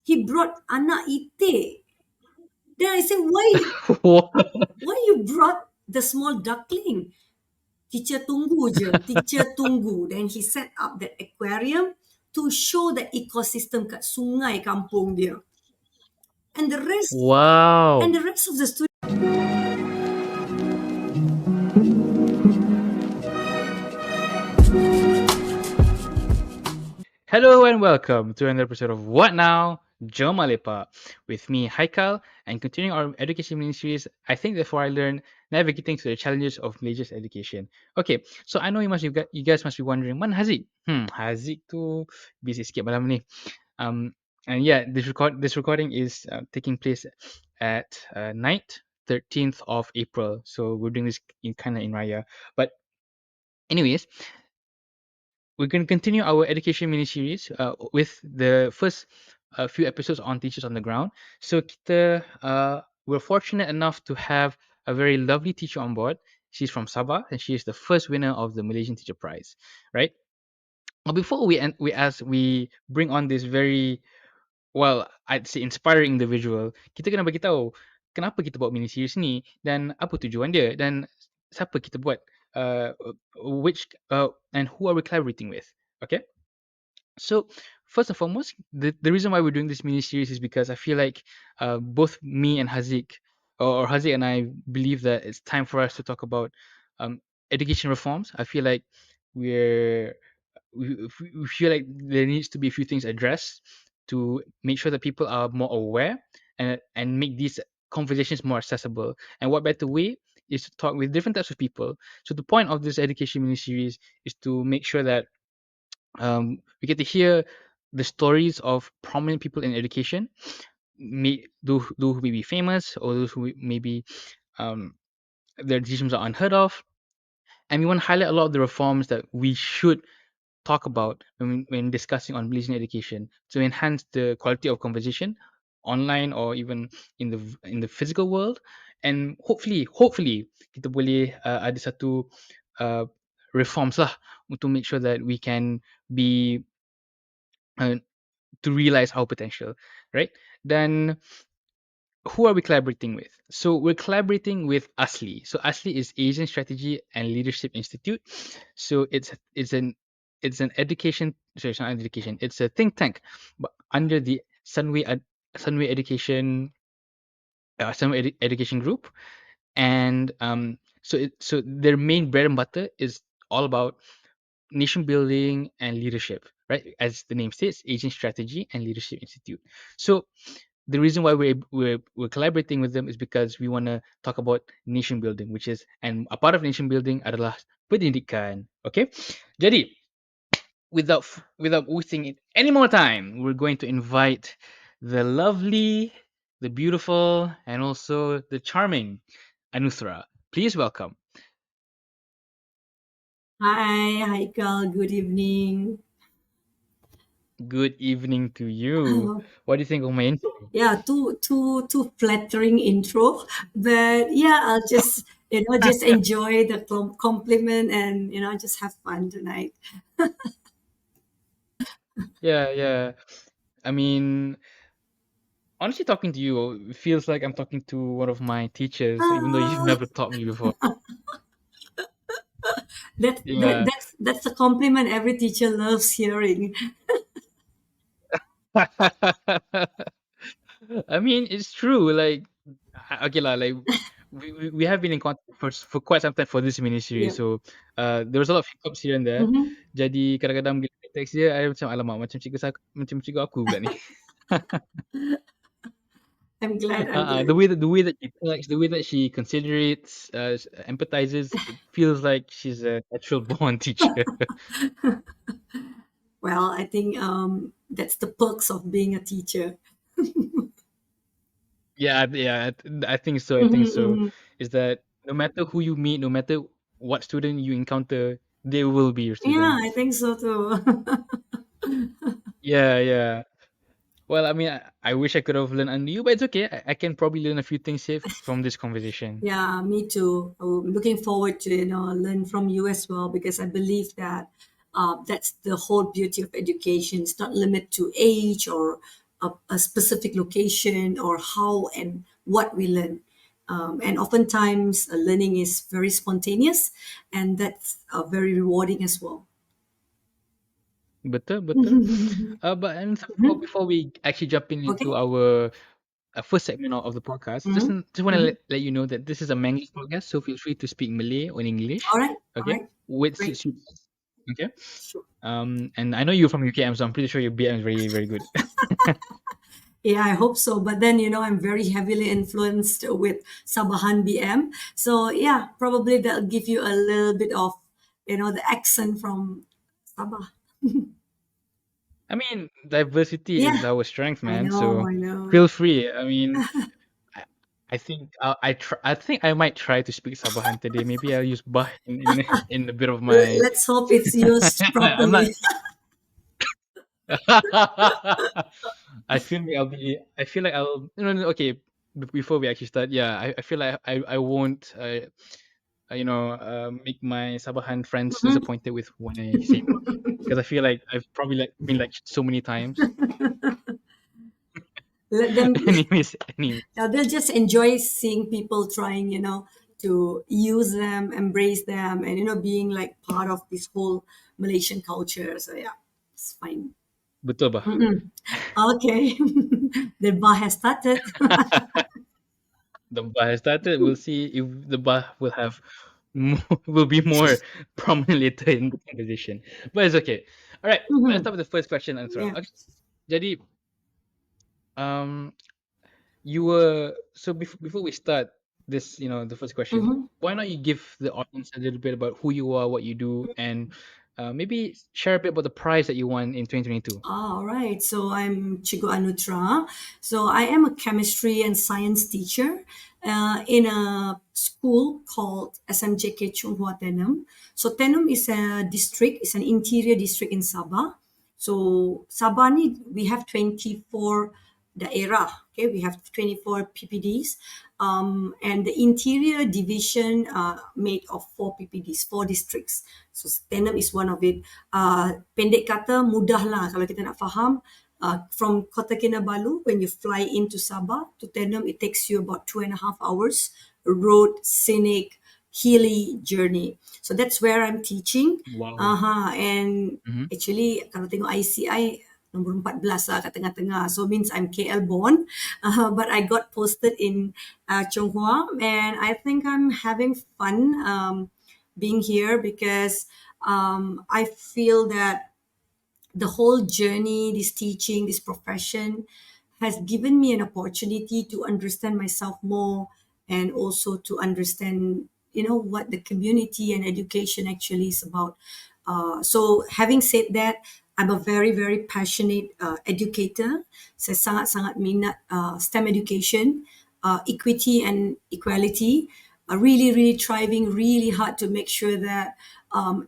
He brought anak itik. Then I said, why you brought the small duckling? Teacher tunggu je, teacher tunggu. Then he set up that aquarium to show the ecosystem kat sungai kampung dia. And the rest, Wow. and the rest of the students. Hello and welcome to another episode of What Now? Jom Malepa with me, Haikal, and continuing our education mini series, I think before I learn navigating through the challenges of Malaysia's education. Okay, so I know you guys must be wondering, man Haziq? Haziq tu busy sikit malam ni. And yeah, this recording is taking place at night 13th of April. So we're doing this in Raya. But anyways, we're going to continue our education mini series with the first few episodes on teachers on the ground. So we're fortunate enough to have a very lovely teacher on board. She's from Sabah and she is the first winner of the Malaysian Teacher Prize, right? Now, before we bring on this very, well, I'd say inspiring individual, kita kena bagi tahu kenapa kita buat mini series ni dan apa tujuan dia dan siapa kita buat, uh, and who are we collaborating with. Okay? So first and foremost, the reason why we're doing this mini series is because I feel like both me and Haziq, or Haziq and I, believe that it's time for us to talk about education reforms. I feel like we're we feel like there needs to be a few things addressed to make sure that people are more aware and make these conversations more accessible. And what better way is to talk with different types of people. So the point of this education mini series is to make sure that we get to hear the stories of prominent people in education, those who may be famous or those who maybe um, their decisions are unheard of. And we want to highlight a lot of the reforms that we should talk about when discussing on Malaysian education to enhance the quality of conversation online or even in the physical world. And hopefully kita boleh ada satu uh, reforms lah untuk make sure that we can be uh, to realize our potential, right? Then who are we collaborating with? So we're collaborating with ASLI. So ASLI is Asian Strategy and Leadership Institute. So it's an education, sorry, it's not education, it's a think tank, but under the Sunway Education Education Group. And so their main bread and butter is all about nation building and leadership, right? As the name states, Asian Strategy and Leadership Institute. So the reason why we're collaborating with them is because we want to talk about nation building, which is, and a part of nation building adalah pendidikan. Okay, jadi without wasting any more time, we're going to invite the lovely, the beautiful, and also the charming Anuthra. Please welcome. Hi, Haikal, good evening. Good evening to you. What do you think of my intro? Yeah, too flattering intro, but yeah, I'll just just enjoy the compliment and just have fun tonight. Yeah, yeah. I mean, honestly, talking to you feels like I'm talking to one of my teachers, even though you've Ah, never taught me before. Yeah. that's a compliment every teacher loves hearing. I mean, it's true. Like, okay lah. Like, we have been in contact for quite some time for this mini series. Yeah. So, there was a lot of hiccups here and there. Hmm. Jadi kadang-kadang bila I text dia, I macam alamak, macam cikgu aku pula ni. I'm glad. I'm glad. The way that she talks, the way that she considerates, empathizes, it feels like she's a natural born teacher. Well, I think that's the perks of being a teacher. Yeah, yeah, I think so. I think Hmm. so. Hmm. Is that no matter who you meet, no matter what student you encounter, they will be your Yeah, student. I think so too. Yeah, yeah. Well, I mean, I wish I could have learned under you, but it's okay. I can probably learn a few things here from this conversation. Yeah, me too. I'm looking forward to learn from you as well because I believe that that's the whole beauty of education. It's not limited to age or a specific location or how and what we learn. And oftentimes, learning is very spontaneous, and that's very rewarding as well. Betul, betul. But and so before we actually jump into Okay. our first segment of the podcast, just Mm-hmm. just want to Mm-hmm. let you know that this is a Manglish podcast, so feel free to speak Malay or English. All right. All Okay, right. which Great. suits you best. Okay. Sure. And I know you're from UKM, so I'm pretty sure your BM is very, very good. Yeah, I hope so. But then, I'm very heavily influenced with Sabahan BM. So, yeah, probably that'll give you a little bit of, the accent from Sabah. I mean, diversity is Yeah, our strength, I man. know. So I know. feel free. I mean, I, I think I think I might try to speak Sabahan today. Maybe I'll use bah in a bit of my. Let's hope it's used I'm not. properly. I feel like I'll be. I feel like I'll. No, no, okay. Before we actually start, yeah, I feel like I won't. Make my Sabahan friends Mhm. disappointed with when I say bah, because I feel like I've probably been lectured so many times. Let them, Anyways. they'll just enjoy seeing people trying, to use them, embrace them, and, being like part of this whole Malaysian culture. So, yeah, it's fine. Betul bah. Mm-mm. Okay. The bar has started. The bar has started. We'll see if the bar will have more, will be more prominent later in the conversation. But it's okay. All right. Let's Mhm. start with the first question, Anuthra. Yeah. Okay. Jadi, um, you were so before we start this, the first question. Mhm. Why not you give the audience a little bit about who you are, what you do, and maybe share a bit about the prize that you won in 2022. All right. So I'm Chigo Anuthra. So I am a chemistry and science teacher in a school called SMJK Chunghua Tenom. So Tenom is a district, it's an interior district in Sabah. So Sabah ni, we have 24 daerah. Okay, we have 24 PPDs. And the interior division made of 4 PPDs, 4 districts. So Tenom is one of it. Pendek kata, mudah lah kalau kita nak faham. From Kota Kinabalu, when you fly into Sabah to Tenom, it takes you about 2.5 hours. Road, scenic, hilly journey. So that's where I'm teaching. Wow. And Mm-hmm. actually, kalau tengok ICI, nombor 14 lah kat tengah-tengah. So means I'm KL born. But I got posted in Chonghua. And I think I'm having fun being here because I feel that the whole journey, this teaching, this profession has given me an opportunity to understand myself more and also to understand, what the community and education actually is about. So having said that, I'm a very, very passionate educator. Saya sangat-sangat minat STEM education, equity and equality, really, really striving really hard to make sure that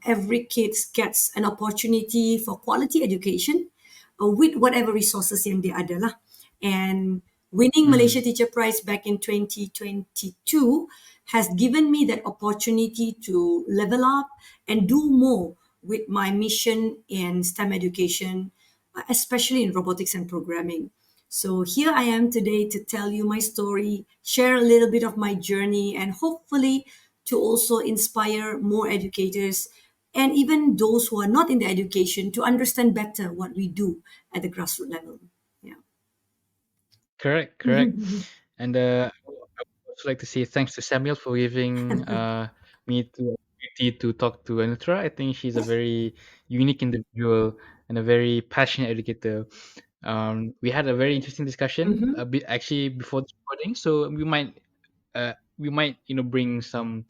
every kid gets an opportunity for quality education with whatever resources yang dia ada lah. And winning Mm-hmm. Malaysia Teacher Prize back in 2022 has given me that opportunity to level up and do more with my mission in STEM education, especially in robotics and programming. So here I am today to tell you my story, share a little bit of my journey, and hopefully to also inspire more educators and even those who are not in the education to understand better what we do at the grassroots level. Yeah. Correct, correct. And I would also like to say thanks to Samuel for giving me the opportunity to talk to Anuthra. I think she's a very unique individual and a very passionate educator. We had a very interesting discussion Mm-hmm. a bit actually before the recording, so we might bring some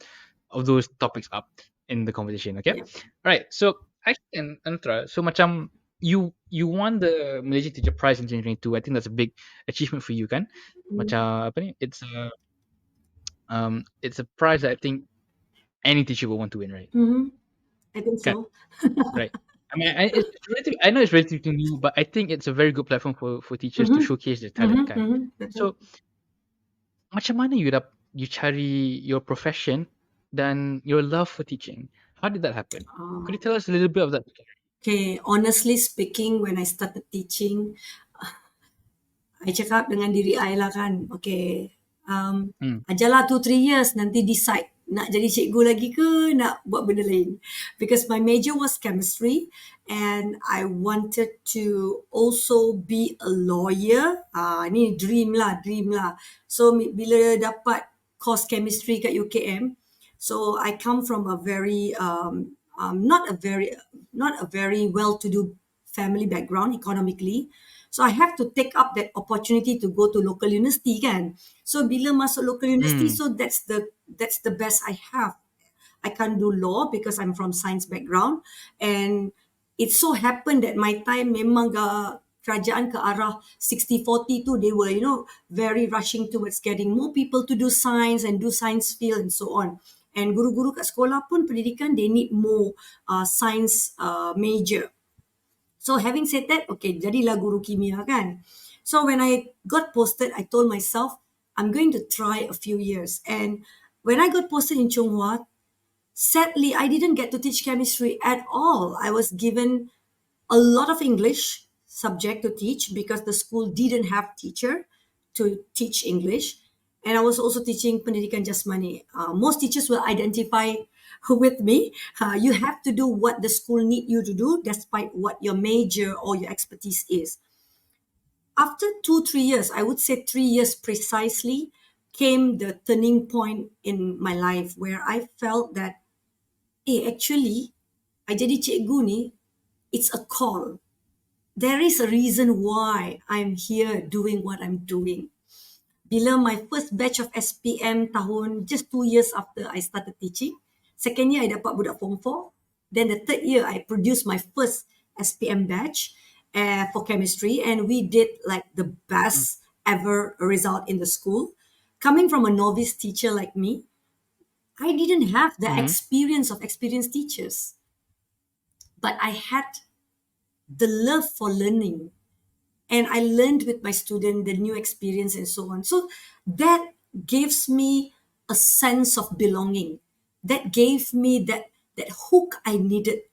of those topics up in the conversation. Okay, Yeah. all right. So actually, Anuthra, so macam you won the Malaysia Teacher Prize in 2022. I think that's a big achievement for you, kan? Macam apa ni? It's a prize that I think any teacher will want to win, right? Mm-hmm. I think Kan? so. Right. I mean, I know it's relatively new, but I think it's a very good platform for teachers to Mm-hmm. showcase their talent, Mm-hmm. kan? Mm-hmm. Betul. So macam mana you cari your profession dan your love for teaching? How did that happen? Could you tell us a little bit of that? Okay, honestly speaking, when I started teaching, I cakap dengan diri I lah kan, okay, Hmm. ajarlah 2-3 years, nanti decide nak jadi cikgu lagi ke nak buat benda lain. Because my major was chemistry and I wanted to also be a lawyer. Ni dream lah, dream lah. So bila dapat course chemistry kat UKM, so I come from a very not a very well-to-do family background economically. So I have to take up that opportunity to go to local university kan. So bila masuk local university, Hmm. so that's the best I have. I can't do law because I'm from science background, and it so happened that my time memang kerajaan ke arah 60-40 tu, they were very rushing towards getting more people to do science and do science field and so on. And guru-guru kat sekolah pun pendidikan, they need more science major. So having said that, okay, jadilah guru kimia kan. So when I got posted, I told myself, I'm going to try a few years. And when I got posted in Chonghua, sadly, I didn't get to teach chemistry at all. I was given a lot of English subject to teach because the school didn't have teacher to teach English. And I was also teaching pendidikan jasmani. Most teachers will identify with me. You have to do what the school need you to do despite what your major or your expertise is. After 2-3 years, I would say 3 years precisely, came the turning point in my life where I felt that, actually, I jadi cikgu ni, it's a call. There is a reason why I'm here doing what I'm doing. Bila my first batch of SPM tahun, just 2 years after I started teaching, second year I dapat budak form 4, then the third year I produced my first SPM batch for chemistry, and we did like the best ever result in the school. Coming from a novice teacher like me, I didn't have the Hmm. experience of experienced teachers, but I had the love for learning, and I learned with my student the new experience and so on. So that gives me a sense of belonging. That gave me that hook I needed.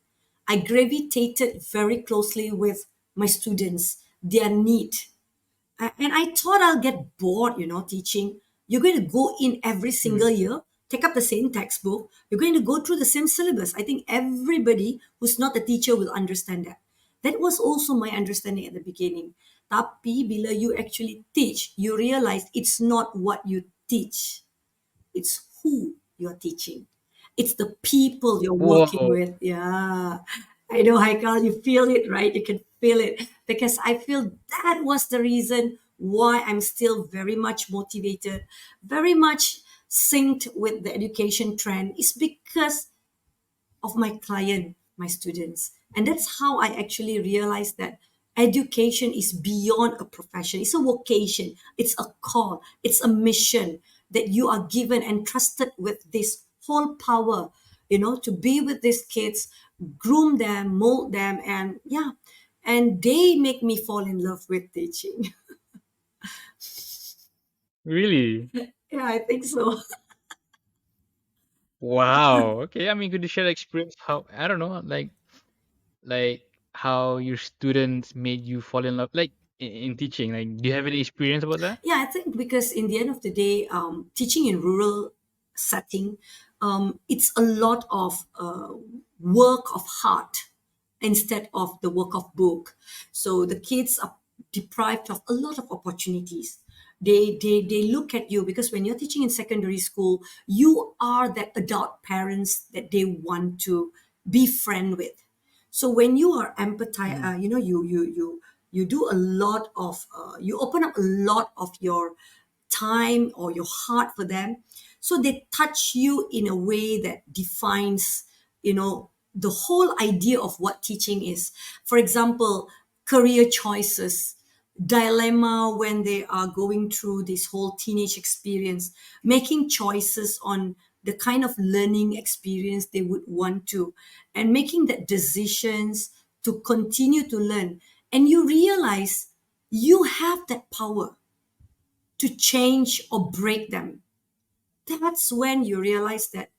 I gravitated very closely with my students, their need. And I thought I'll get bored, teaching. You're going to go in every Hmm. single year, take up the same textbook. You're going to go through the same syllabus. I think everybody who's not a teacher will understand that. That was also my understanding at the beginning. Tapi bila you actually teach, you realize it's not what you teach, it's who you're teaching. It's the people you're working Whoa. with. Yeah. I know, Haikal, you feel it, right? You can feel it. Because I feel that was the reason why I'm still very much motivated, very much synced with the education trend, is because of my client, my students. And that's how I actually realized that education is beyond a profession. It's a vocation, it's a call, it's a mission that you are given and trusted with this whole power, to be with these kids, groom them, mold them, and yeah, and they make me fall in love with teaching. Really? Yeah, I think so. Wow. Okay. I mean, could you share the experience how I don't know, like how your students made you fall in love, like in teaching? Like, do you have any experience about that? Yeah, I think because in the end of the day, teaching in rural setting, it's a lot of work of heart instead of the work of book. So the kids are deprived of a lot of opportunities. They look at you because when you're teaching in secondary school, you are that adult parents that they want to be friend with. So when you are empathize, Mm. you do a lot of you open up a lot of your time or your heart for them, so they touch you in a way that defines, the whole idea of what teaching is. For example, career choices, dilemma when they are going through this whole teenage experience, making choices on the kind of learning experience they would want to, and making that decisions to continue to learn. And you realize you have that power to change or break them. That's when you realize that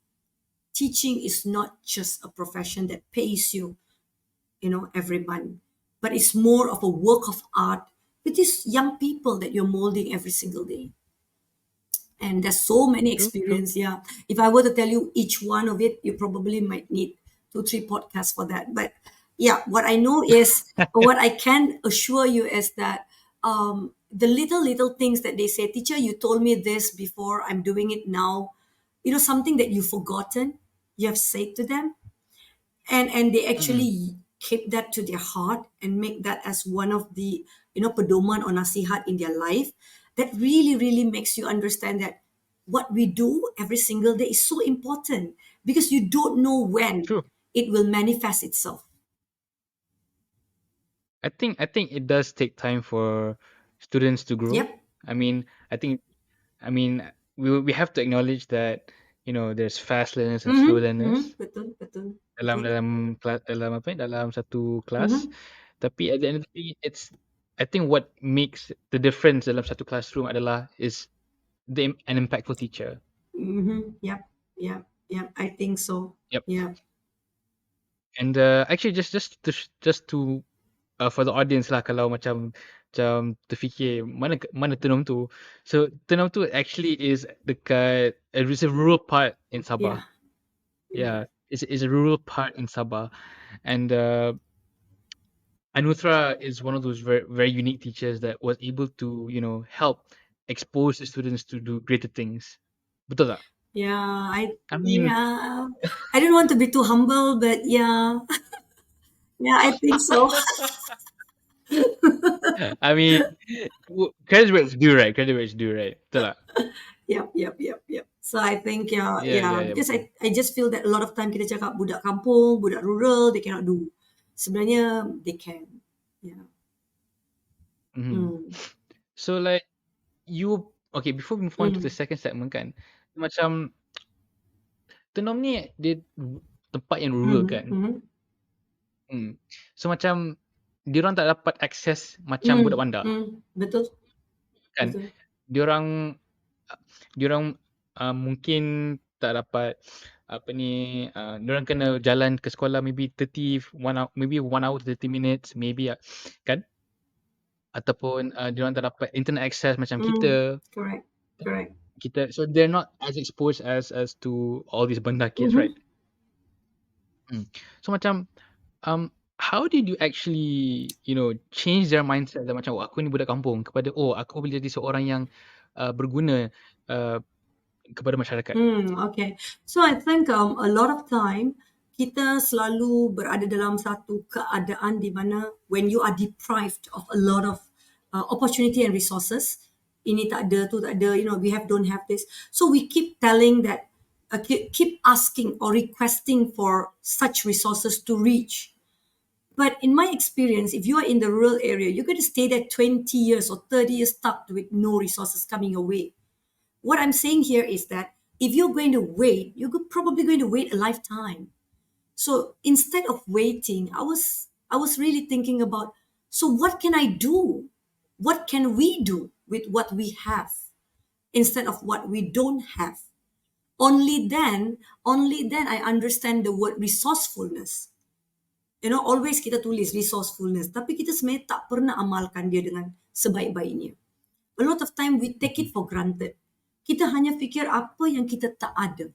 teaching is not just a profession that pays you, every month, but it's more of a work of art with these young people that you're molding every single day. And there's so many True, true. experience. Yeah, if I were to tell you each one of it, you probably might need 2 3 podcasts for that. But yeah, what I know is, or what I can assure you is that the little things that they say, teacher, you told me this before, I'm doing it now, something that you've forgotten, you have said to them, and they Mm-mm. actually keep that to their heart and make that as one of the pedoman or nasihat in their life. That really really makes you understand that what we do every single day is so important, because you don't know when True. it will manifest itself. I think it does take time for students to grow. Yep. I mean, I think I mean we have to acknowledge that there's fast learners and slow learners Betul betul dalam betul. dalam kelas dalam apa ni, dalam satu kelas. Mm-hmm. Tapi at the end of the day, I think what makes the difference dalam satu classroom adalah is an impactful teacher. Mm-hmm. Yep. Yep. Yep, I think so. Yep. Yeah. And actually just to for the audience lah, kalau macam terfikir mana Tenom tu. So Tenom tu actually is dekat it's a rural part in Yeah. Sabah. Yeah. Yeah, it's a rural part in Sabah, and Anuthra is one of those very very unique teachers that was able to help expose the students to do greater things. Betul tak? Yeah, I mean, yeah, I don't want to be too humble, but yeah, yeah, I think so. I mean, credit where it's due, right? Credit where it's due, right? Betul tak? Yep, yep, yep, yep. So I think, yeah, Yeah, yeah, yeah, yeah, because betul. I just feel that a lot of time kita cakap budak kampung, budak rural, they cannot do. Sebenarnya they can. Yeah. Mhm. Mm. So like okay, before we move on to the Mm. second segment kan, macam Tenom ni dia tempat yang rural Mm. kan. Mm. Hmm. So macam diorang tak dapat akses macam budak Mm. bandar Mm. Betul, kan. betul. Diorang diorang mungkin tak dapat apa ni, diorang kena jalan ke sekolah maybe 1 hour to 30 minutes maybe kan, ataupun diorang tak dapat internet access macam Mm. kita. Correct, correct. So they're not as exposed as to all these bandar kids, right? Mm-hmm. Hmm. So macam how did you actually change their mindset that macam, "Oh, aku ni budak kampung," kepada, "Oh, aku boleh jadi seorang yang berguna uh, kepada masyarakat." Okay. So I think a lot of time kita selalu berada dalam satu keadaan di mana when you are deprived of a lot of opportunity and resources, ini tak ada, tu tak ada, we don't have this. So we keep telling that, keep asking or requesting for such resources to reach. But in my experience, if you are in the rural area, you're going to stay there 20 years or 30 years stuck with no resources coming your way. What I'm saying here is that if you're going to wait, probably going to wait a lifetime. So instead of waiting, I was really thinking about, so what can I do? What can we do with what we have instead of what we don't have? Only then I understand the word resourcefulness. Always kita tulis resourcefulness, tapi kita sebenarnya tak pernah amalkan dia dengan sebaik-baiknya. A lot of time we take Mhm. it for granted. Kita hanya fikir apa yang kita tak ada.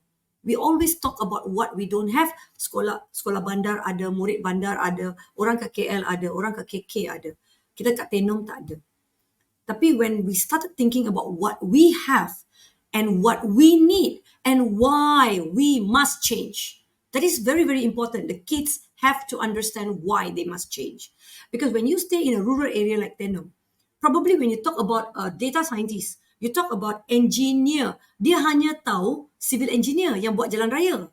We always talk about what we don't have. Sekolah sekolah bandar ada, murid bandar ada, orang kat KL ada, orang kat KK ada. Kita kat Tenom tak ada. Tapi when we started thinking about what we have and what we need and why we must change, that is very, very important. The kids have to understand why they must change. Because when you stay in a rural area like Tenom, probably when you talk about data scientist, you talk about engineer, dia hanya tahu civil engineer yang buat jalan raya,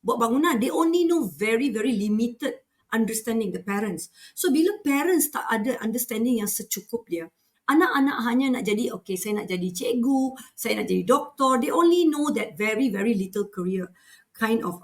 buat bangunan. They only know very, very limited understanding, the parents. So bila parents tak ada understanding yang secukup dia, anak-anak hanya nak jadi, okay, saya nak jadi cikgu, saya nak jadi doktor. They only know that very, very little career kind of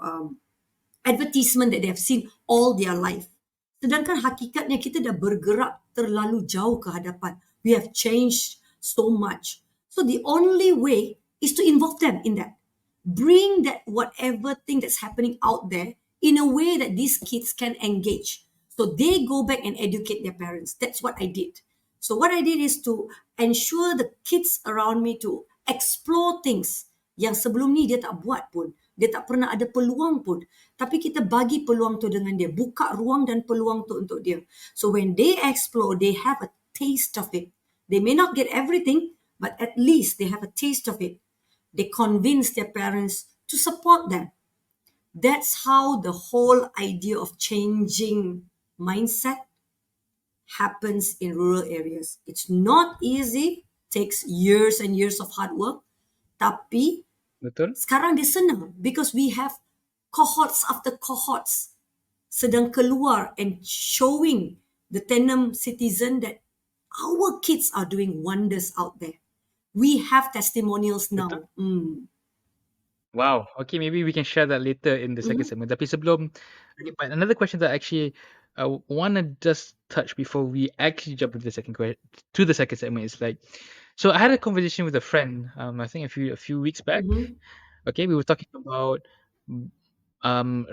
advertisement that they have seen all their life. Sedangkan hakikatnya kita dah bergerak terlalu jauh ke hadapan. We have changed so much. So the only way is to involve them in that. Bring that whatever thing that's happening out there in a way that these kids can engage. So they go back and educate their parents. That's what I did. So what I did is to ensure the kids around me to explore things yang sebelum ni dia tak buat pun. Dia tak pernah ada peluang pun. Tapi kita bagi peluang tu dengan dia. Buka ruang dan peluang tu untuk dia. So when they explore, they have a taste of it. They may not get everything, but at least they have a taste of it. They convince their parents to support them. That's how the whole idea of changing mindset happens in rural areas. It's not easy, takes years and years of hard work. Tapi Betul? sekarang dia senang because we have cohorts after cohorts sedang keluar and showing the Tenom citizen that our kids are doing wonders out there. We have testimonials Betul? now. Mm. Wow. Okay, maybe we can share that later in the second segment. Tapi sebelum, okay, but another question that actually I want to just touch before we actually jump into the second segment is like, so I had a conversation with a friend, I think a few weeks back. Mhm. Okay, we were talking about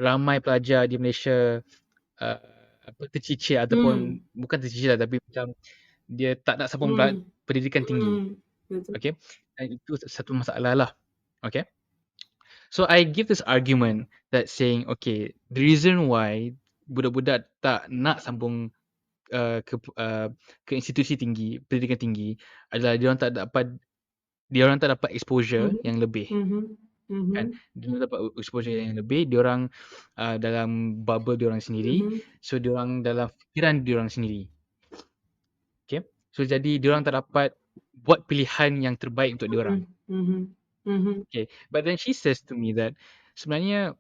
ramai pelajar di Malaysia uh, apa tercicir ataupun Mm. bukan tercicir lah, tapi macam dia tak nak sambung Mm. pendidikan tinggi. Mm. Betul. Okay, and itu satu masalah lah. Okay. So I give this argument that saying, okay, the reason why budak-budak tak nak sambung ke institusi tinggi, pendidikan tinggi adalah dia orang tak dapat exposure Mhm. yang lebih, Mhm. Mhm. kan. Dia orang dapat exposure yang lebih, diorang dalam bubble diorang sendiri, Mhm. so diorang dalam fikiran diorang sendiri. Okay. So jadi diorang tak dapat buat pilihan yang terbaik untuk diorang. Mhm. Mhm. Okay. But then she says to me that sebenarnya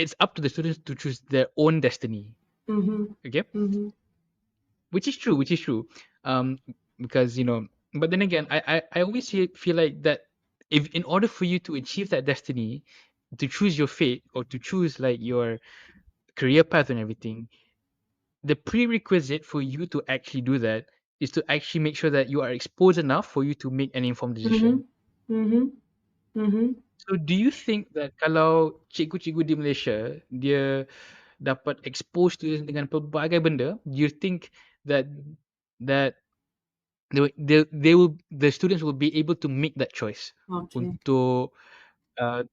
it's up to the students to choose their own destiny. Mhm. Okay, Mhm. which is true. Um, because but then again, I always feel like that if in order for you to achieve that destiny, to choose your fate or to choose like your career path and everything, the prerequisite for you to actually do that is to actually make sure that you are exposed enough for you to make an informed decision. Mhm. Mhm. Mhm. So do you think that kalau cikgu-cikgu di Malaysia dia dapat expose students dengan pelbagai benda, do you think that that the students will be able to make that choice Okay. untuk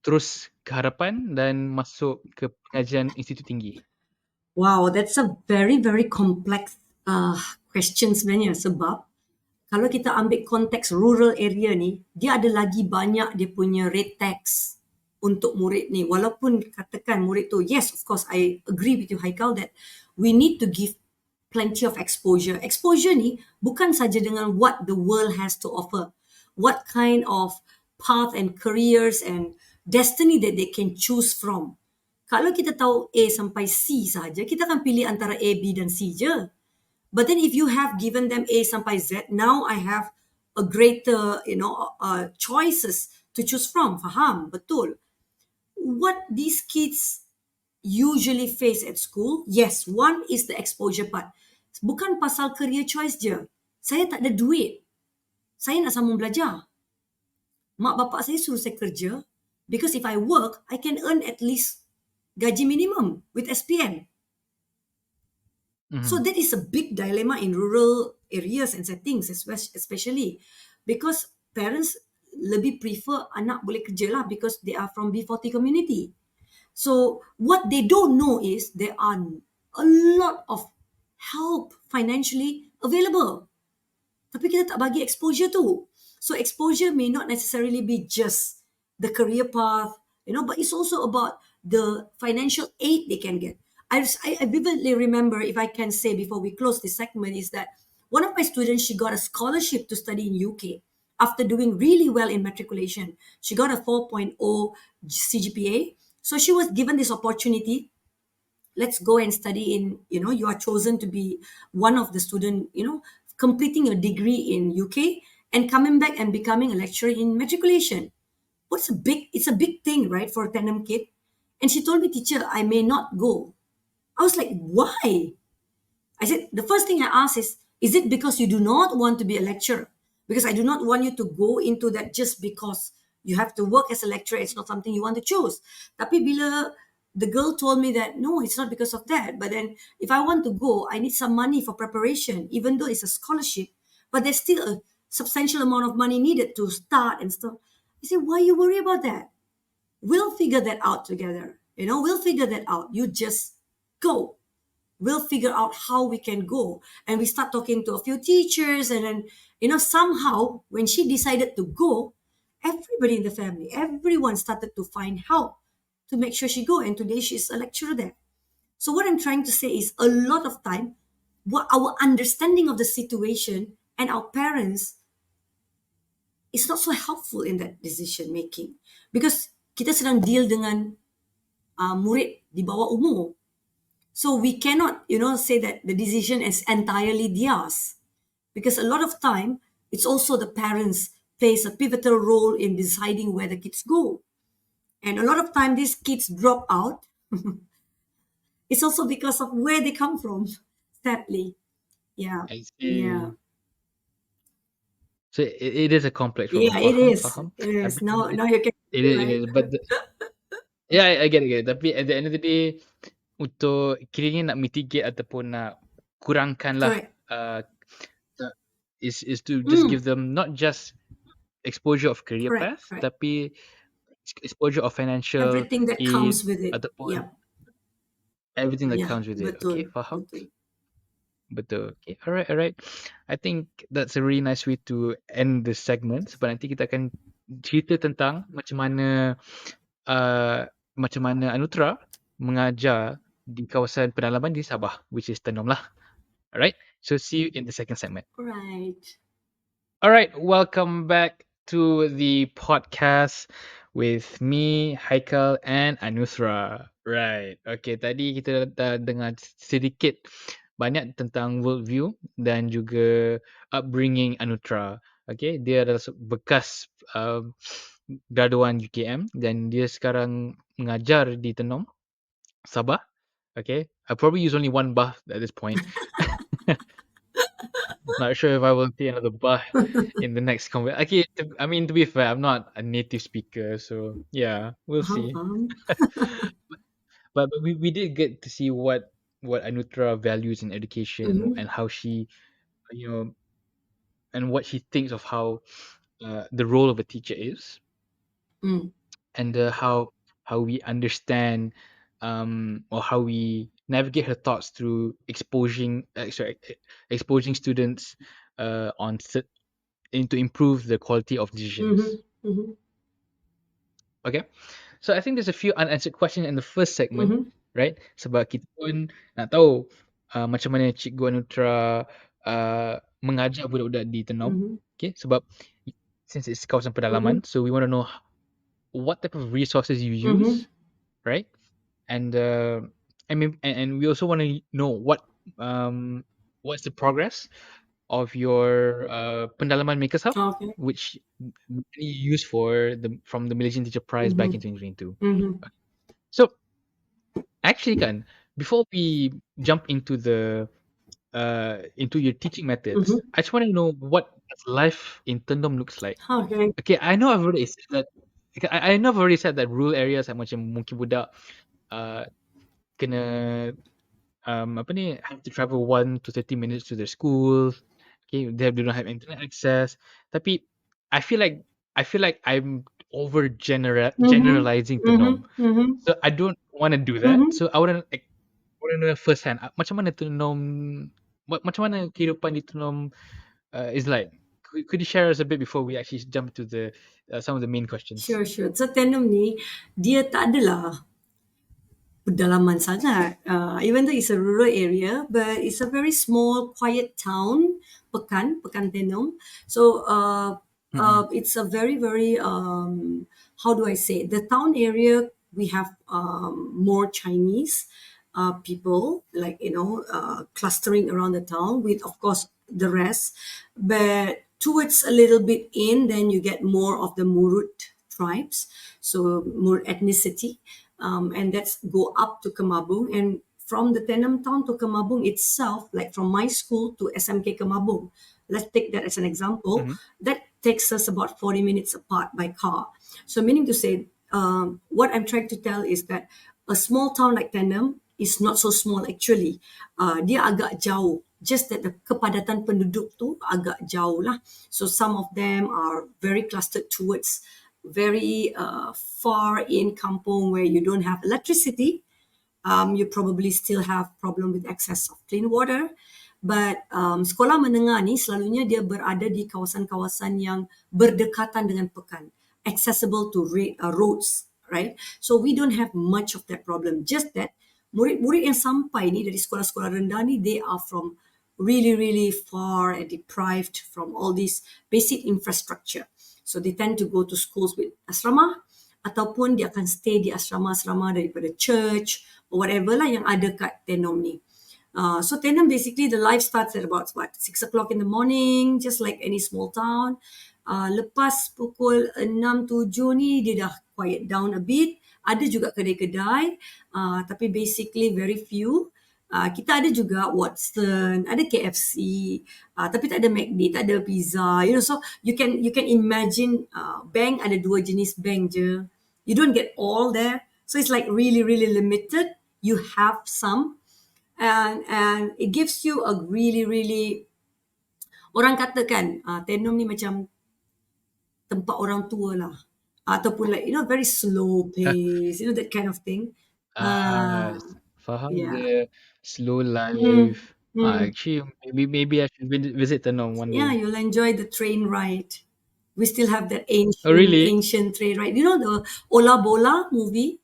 terus ke hadapan dan masuk ke pengajian institut tinggi? Wow, that's a very, very complex question sebenarnya sebab kalau kita ambil konteks rural area ni, dia ada lagi banyak dia punya rate tax untuk murid ni. Walaupun katakan murid tu, yes, of course, I agree with you, Haikal, that we need to give plenty of exposure. Exposure ni bukan saja dengan what the world has to offer, what kind of path and careers and destiny that they can choose from. Kalau kita tahu A sampai C saja, kita akan pilih antara A, B dan C je. But then if you have given them A sampai Z, now I have a greater, choices to choose from. Faham? Betul. What these kids usually face at school, yes, one is the exposure part. Bukan pasal career choice je. Saya tak ada duit. Saya nak sambung belajar. Mak bapak saya suruh saya kerja because if I work, I can earn at least gaji minimum with SPM. So Mhm. that is a big dilemma in rural areas and settings, especially because parents lebih prefer anak boleh kerja lah because they are from B40 community. So what they don't know is there are a lot of help financially available. Tapi kita tak bagi exposure tu. So exposure may not necessarily be just the career path, but it's also about the financial aid they can get. I vividly remember, if I can say before we close this segment, is that one of my students, she got a scholarship to study in UK after doing really well in matriculation. She got a 4.0 CGPA. So she was given this opportunity. Let's go and study in, you are chosen to be one of the student, completing a degree in UK and coming back and becoming a lecturer in matriculation. It's a big thing, right, for a Tenom kid. And she told me, teacher, I may not go. I was like, why? I said, the first thing I asked is it because you do not want to be a lecturer? Because I do not want you to go into that just because you have to work as a lecturer. It's not something you want to choose. Tapi bila the girl told me that no, it's not because of that. But then if I want to go, I need some money for preparation, even though it's a scholarship. But there's still a substantial amount of money needed to start and stuff. I say, why you worry about that? We'll figure that out together. We'll figure that out. You just go. We'll figure out how we can go. And we start talking to a few teachers. And then, somehow when she decided to go, everybody in the family, everyone started to find help to make sure she go. And today she's a lecturer there. So what I'm trying to say is a lot of time, what our understanding of the situation and our parents is not so helpful in that decision making. Because kita sedang deal dengan murid di bawah umur. So we cannot, say that the decision is entirely theirs. Because a lot of time, it's also the parents plays a pivotal role in deciding where the kids go. And a lot of time, these kids drop out. It's also because of where they come from, sadly. Yeah. I Yeah. see. So it is a complex problem. Yeah, it Faham, is. faham. It is. Tapi Now you can it see, is, it right? is. But yeah, I get it. Tapi at the end of the day, untuk kiranya nak mitigate ataupun nak kurangkanlah Correct. is to just Mm, give them not just exposure of career correct. path, Correct. tapi exposure of financial Everything that aid comes with it. ataupun Yeah. everything that Yeah. comes with it. Okay, Betul. faham? Betul. Betul. Okay, alright, alright. I think that's a really nice way to end this segment. Sebab nanti kita akan cerita tentang macam mana Anuthra mengajar di kawasan pedalaman di Sabah, which is Tenom lah. Alright, so see you in the second segment. Right. Alright, welcome back to the podcast with me, Haikal and Anuthra. Right, okay, tadi kita dah dengar sedikit banyak tentang worldview dan juga upbringing Anuthra. Okay, dia adalah bekas graduan UKM dan dia sekarang mengajar di Tenom, Sabah. Okay, I probably use only one bah at this point. Not sure if I will see another bah in the next conversation. Okay, I mean, to be fair, I'm not a native speaker, so yeah, we'll see. Faham. But we did get to see what Anuthra values in education Mm-hmm. and how she, you know, and what she thinks of how the role of a teacher is, Mm. and how we understand or how we navigate her thoughts through exposing students on to improve the quality of decisions. Mm-hmm. Mm-hmm. Okay, so I think there's a few unanswered questions in the first segment, Mm-hmm. right? Sebab kita pun nak tahu macam mana Cikgu Anuthra mengajar budak-budak di Tenom. Mm-hmm. Okay, sebab since it's kawasan Mm-hmm. pedalaman, so we want to know what type of resources you Mm-hmm. use, right? And I mean, and we also want to know what's the progress of your pendalaman makers hub, Okay. which you used for from the Malaysian Teacher Prize back Mm-hmm. in 2022. Mm-hmm. So actually, kan, before we jump into your teaching methods, Mm-hmm. I just want to know what life in Tenom looks like. Okay. Okay, I know I've already said that. Okay, I know I've already said that rural areas like macam mungkin budak kena apa ni, have to travel 1 to 30 minutes to their school. Okay, they do not have internet access. Tapi I feel like I'm Mm-hmm. generalizing Mm-hmm. Tenom. Mm-hmm. So I don't want to do that. Mm-hmm. So I want to know firsthand macam mana Tenom, macam mana kehidupan di Tenom is like. Could you share us a bit before we actually jump to the some of the main questions? Sure, sure. So Tenom ni, dia tak adalah pedalaman sangat. Even though it's a rural area, but it's a very small, quiet town, Pekan Tenom. So Mm-mm. it's a very, very, how do I say, the town area, we have more Chinese people, like, clustering around the town with, of course, the rest. But towards a little bit in, then you get more of the Murut tribes, so more ethnicity, and that's go up to Kemabung. And from the Tenom town to Kemabung itself, like from my school to SMK Kemabung, let's take that as an example, Mm-hmm. that takes us about 40 minutes apart by car. So meaning to say, what I'm trying to tell is that a small town like Tenom is not so small actually. Dia agak jauh. Just that the kepadatan penduduk tu agak jauh lah. So some of them are very clustered towards very far in kampung where you don't have electricity. You probably still have problem with access of clean water. But sekolah menengah ni selalunya dia berada di kawasan-kawasan yang berdekatan dengan pekan, accessible to roads, right? So we don't have much of that problem. Just that murid-murid yang sampai ni dari sekolah-sekolah rendah ni, they are from really, really far and deprived from all this basic infrastructure. So they tend to go to schools with asrama, ataupun dia akan stay di asrama-asrama daripada church or whatever lah yang ada kat Tenom ni. So Tenom basically the life starts at about 6 o'clock in the morning, just like any small town. Lepas pukul 6-7 ni dia dah quiet down a bit. Ada juga kedai-kedai, tapi basically very few. Kita ada juga Watson, ada KFC, tapi tak ada McD, tak ada pizza. You know, so you can imagine bank ada 2 jenis bank je. You don't get all there. So it's like really, really limited. You have some. And it gives you a really, really, orang katakan Tenom ni macam tempat orang tua lah. Ataupun like, you know, very slow pace, you know, that kind of thing. Ah, Uh, faham yeah. dia. Slow Mm, life. mm. Actually, maybe I should visit Tenom one Yeah, day. you'll enjoy the train ride. We still have that Oh, really? ancient train ride. You know the Ola Bola movie?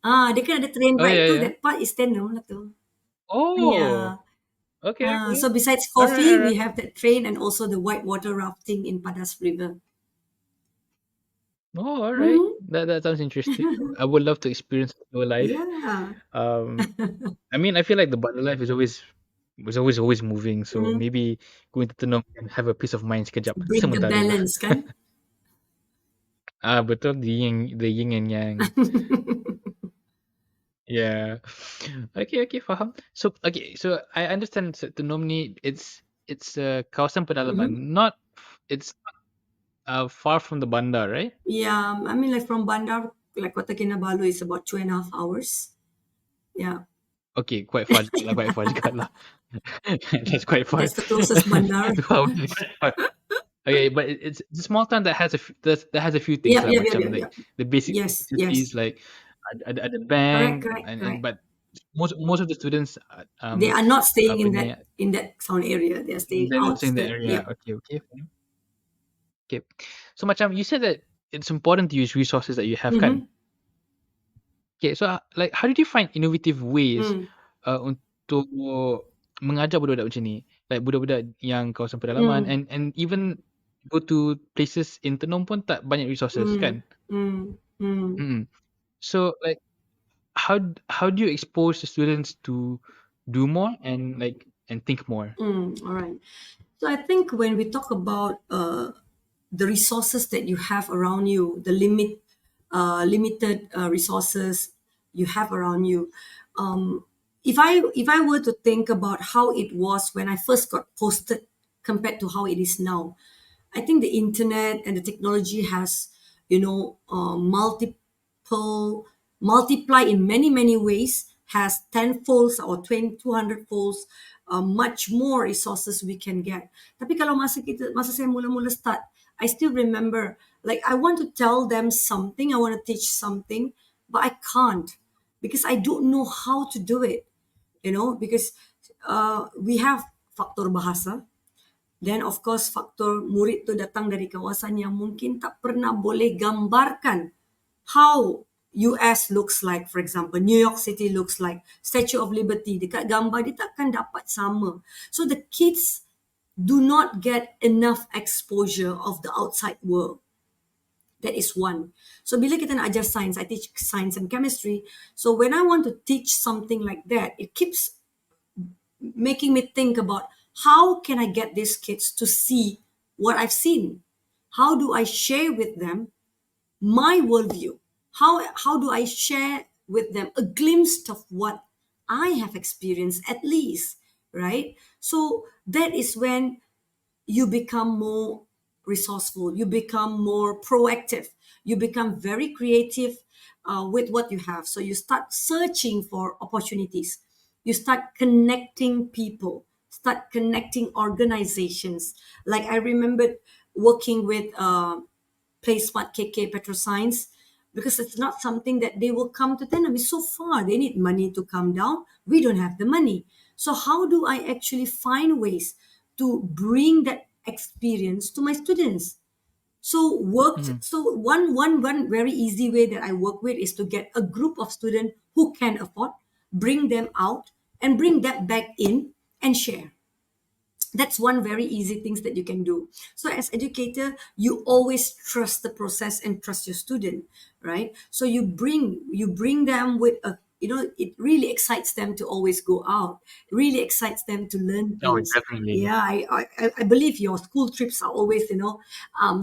Dia kan ada train Oh, ride yeah, tu. yeah. That part is Tenom lah tu. Oh, Yeah. okay, okay. So besides All right, coffee, all we right. have that train and also the whitewater rafting in Padas River. Oh, all right. Hmm. That sounds interesting. I would love to experience slow life. Yeah. Um, I mean, I feel like the bundle life is always moving. So Mm. maybe going to Tenom and have a peace of mind sekejap. Break the Sementara lah. balance kan? Betul, the yin and yang. Yeah. Okay, okay, faham. So I understand Tenom ni it's kawasan Mhm. pedalaman, not it's far from the bandar, right? Yeah, I mean like from Bandar, like Kota Kinabalu is about 2.5 hours. Yeah, Okay, quite far juga lah, quite far juga lah. That's quite far. that's the closest bandar. 2 hours is quite far. Okay, but it's a small town that has that has a few things Yep, lah, yep, yep, macam yep, like yep. the basic Yes, necessities yes. like ada Correct, bank correct, and correct. but most of the students They are not staying apa ni in that town area. They are staying they're not staying in the outskirt. area. Yep. Okay, okay, fine. Okay. So macam you said that it's important to use resources that you have kan? Mm-hmm. Okay, so like how did you find innovative ways Mm, untuk mengajar budak-budak macam ni? Like budak-budak yang kawasan pedalaman mm, and even go to places in Tenom pun tak banyak resources mm, kan? mm, mm, Mm. So like how do you expose the students to do more and like and think more? All right. So I think when we talk about the resources that you have around you, the limited resources you have around you, if I were to think about how it was when I first got posted compared to how it is now, I think the internet and the technology has, multiply in many many ways, has tenfolds or 200 folds, much more resources we can get. Tapi kalau masa saya mula-mula start, I still remember like I want to tell them something, I want to teach something, but I can't because I don't know how to do it. Because we have faktor bahasa. Then of course faktor murid tu datang dari kawasan yang mungkin tak pernah boleh gambarkan how US looks like, for example, New York City looks like, Statue of Liberty, dekat gambar dia takkan dapat sama. So the kids do not get enough exposure of the outside world. That is one. So bila kita nak ajar science, I teach science and chemistry. So when I want to teach something like that, it keeps making me think about how can I get these kids to see what I've seen? How do I share with them my worldview? How do I share with them a glimpse of what I have experienced at least, right? So that is when you become more resourceful, you become more proactive, you become very creative with what you have. So you start searching for opportunities, you start connecting people, start connecting organizations. Like I remembered working with Play Smart KK Petroscience, because it's not something that they will come to Tenom. It's so far. They need money to come down. We don't have the money. So how do I actually find ways to bring that experience to my students? Mhm. So one very easy way that I work with is to get a group of students who can afford, bring them out and bring that back in and share. That's one very easy things that you can do. So as educator, you always trust the process and trust your student, right? So you bring them with a, it really excites them to always go out, really excites them to learn Oh, things. definitely. Yeah, I believe your school trips are always,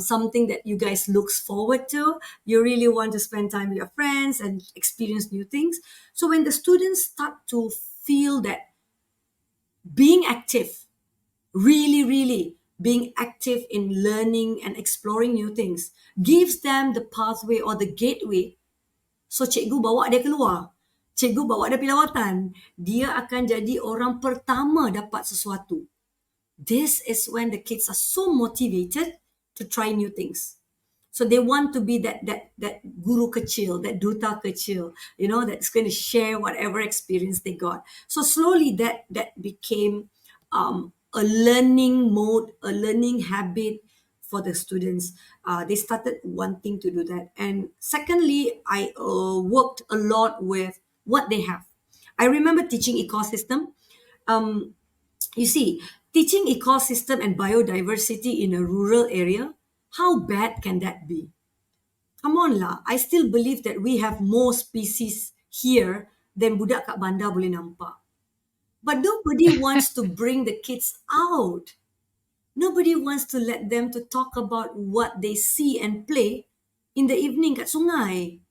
something that you guys looks forward to. You really want to spend time with your friends and experience new things. So when the students start to feel that being active, really being active in learning and exploring new things, gives them the pathway or the gateway. So cikgu bawa dia keluar, cikgu bawa dia pergi lawatan, dia akan jadi orang pertama dapat sesuatu. This is when the kids are so motivated to try new things. So they want to be that guru kecil, that duta kecil, that's going to share whatever experience they got. So slowly that became a learning mode, a learning habit for the students. They started wanting to do that. And secondly, I worked a lot with what they have. I remember teaching ecosystem. You see, teaching ecosystem and biodiversity in a rural area, how bad can that be? Come on lah, I still believe that we have more species here than budak kat bandar boleh nampak. But nobody wants to bring the kids out. Nobody wants to let them to talk about what they see and play in the evening kat sungai.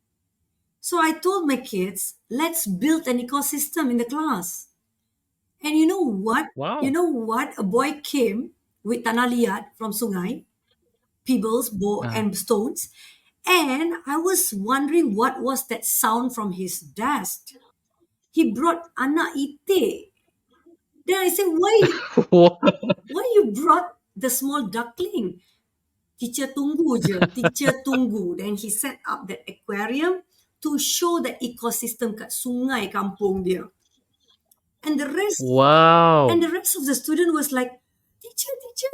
So I told my kids, let's build an ecosystem in the class. And you know what? You Wow. know what? A boy came with tanah liat from sungai, pebbles, Uh, and stones. And I was wondering what was that sound from his desk. He brought anak ite. Then I said, why you brought the small duckling? Teacher tunggu je, teacher tunggu. Then he set up that aquarium to show the ecosystem kat sungai kampung dia. And the rest wow. And the rest of the student was like, teacher, teacher.